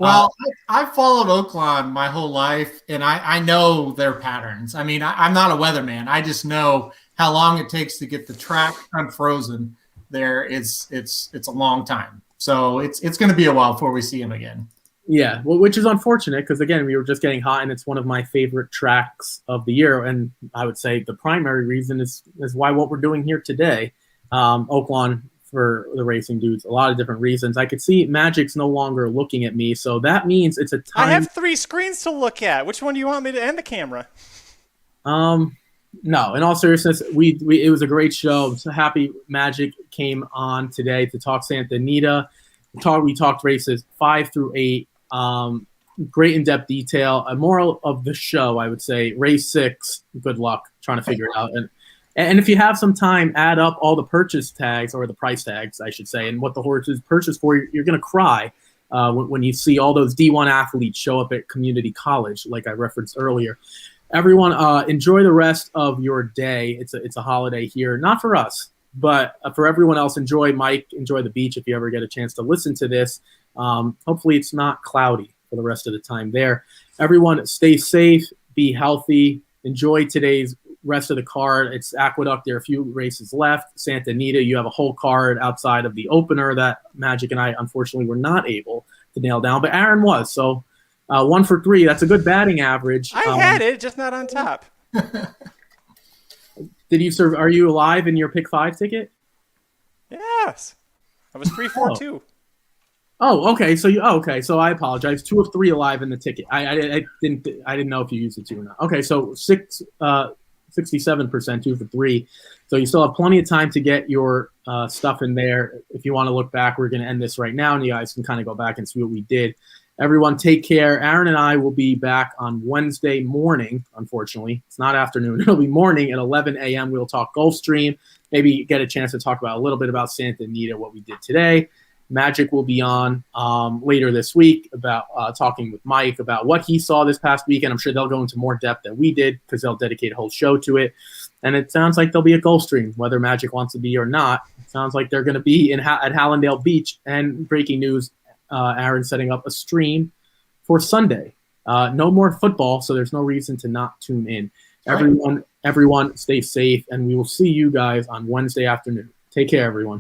Well, I've followed Oaklawn my whole life, and I know their patterns. I mean, I'm not a weatherman. I just know how long it takes to get the track unfrozen. It's a long time. So it's going to be a while before we see him again. Yeah, well, which is unfortunate because, again, we were just getting hot, and it's one of my favorite tracks of the year. And I would say the primary reason is why what we're doing here today, Oaklawn, for the racing dudes, a lot of different reasons. I could see Magic's no longer looking at me, so that means it's a time. I have 3 screens to look at. Which one do you want me to end the camera? No, in all seriousness, it was a great show. I'm so happy Magic came on today to talk Santa Anita. We talked races 5 through 8. Great in-depth detail. A moral of the show, I would say, race 6. Good luck trying to figure it out. And if you have some time, add up all the purchase tags, or the price tags, I should say, and what the horses purchased for. You're going to cry when you see all those D1 athletes show up at community college, like I referenced earlier. Everyone, enjoy the rest of your day. It's a holiday here, not for us, but for everyone else. Enjoy, Mike. Enjoy the beach if you ever get a chance to listen to this. Hopefully it's not cloudy for the rest of the time there. Everyone, stay safe, be healthy, enjoy today's rest of the card. It's Aqueduct. There are a few races left. Santa Anita, you have a whole card outside of the opener that Magic and I unfortunately were not able to nail down, but Aaron was. So 1 for 3. That's a good batting average. I had it, just not on top. Did you serve? Are you alive in your pick 5 ticket? Yes, I was 3-4-2. Oh, okay. So So I apologize. 2 of 3 alive in the ticket. I didn't know if you used it 2 or not. Okay, so 67%, 2 for 3. So you still have plenty of time to get your stuff in there. If you want to look back, we're going to end this right now, and you guys can kind of go back and see what we did. Everyone, take care. Aaron and I will be back on Wednesday morning. Unfortunately, it's not afternoon. It'll be morning at 11 a.m. We'll talk Gulfstream. Maybe get a chance to talk about a little bit about Santa Anita, what we did today. Magic will be on later this week about talking with Mike about what he saw this past weekend. I'm sure they'll go into more depth than we did because they'll dedicate a whole show to it. And it sounds like there'll be a Gulfstream, whether Magic wants to be or not. It sounds like they're going to be at Hallandale Beach. And breaking news, Aaron setting up a stream for Sunday. No more football, so there's no reason to not tune in. Everyone, stay safe, and we will see you guys on Wednesday afternoon. Take care, everyone.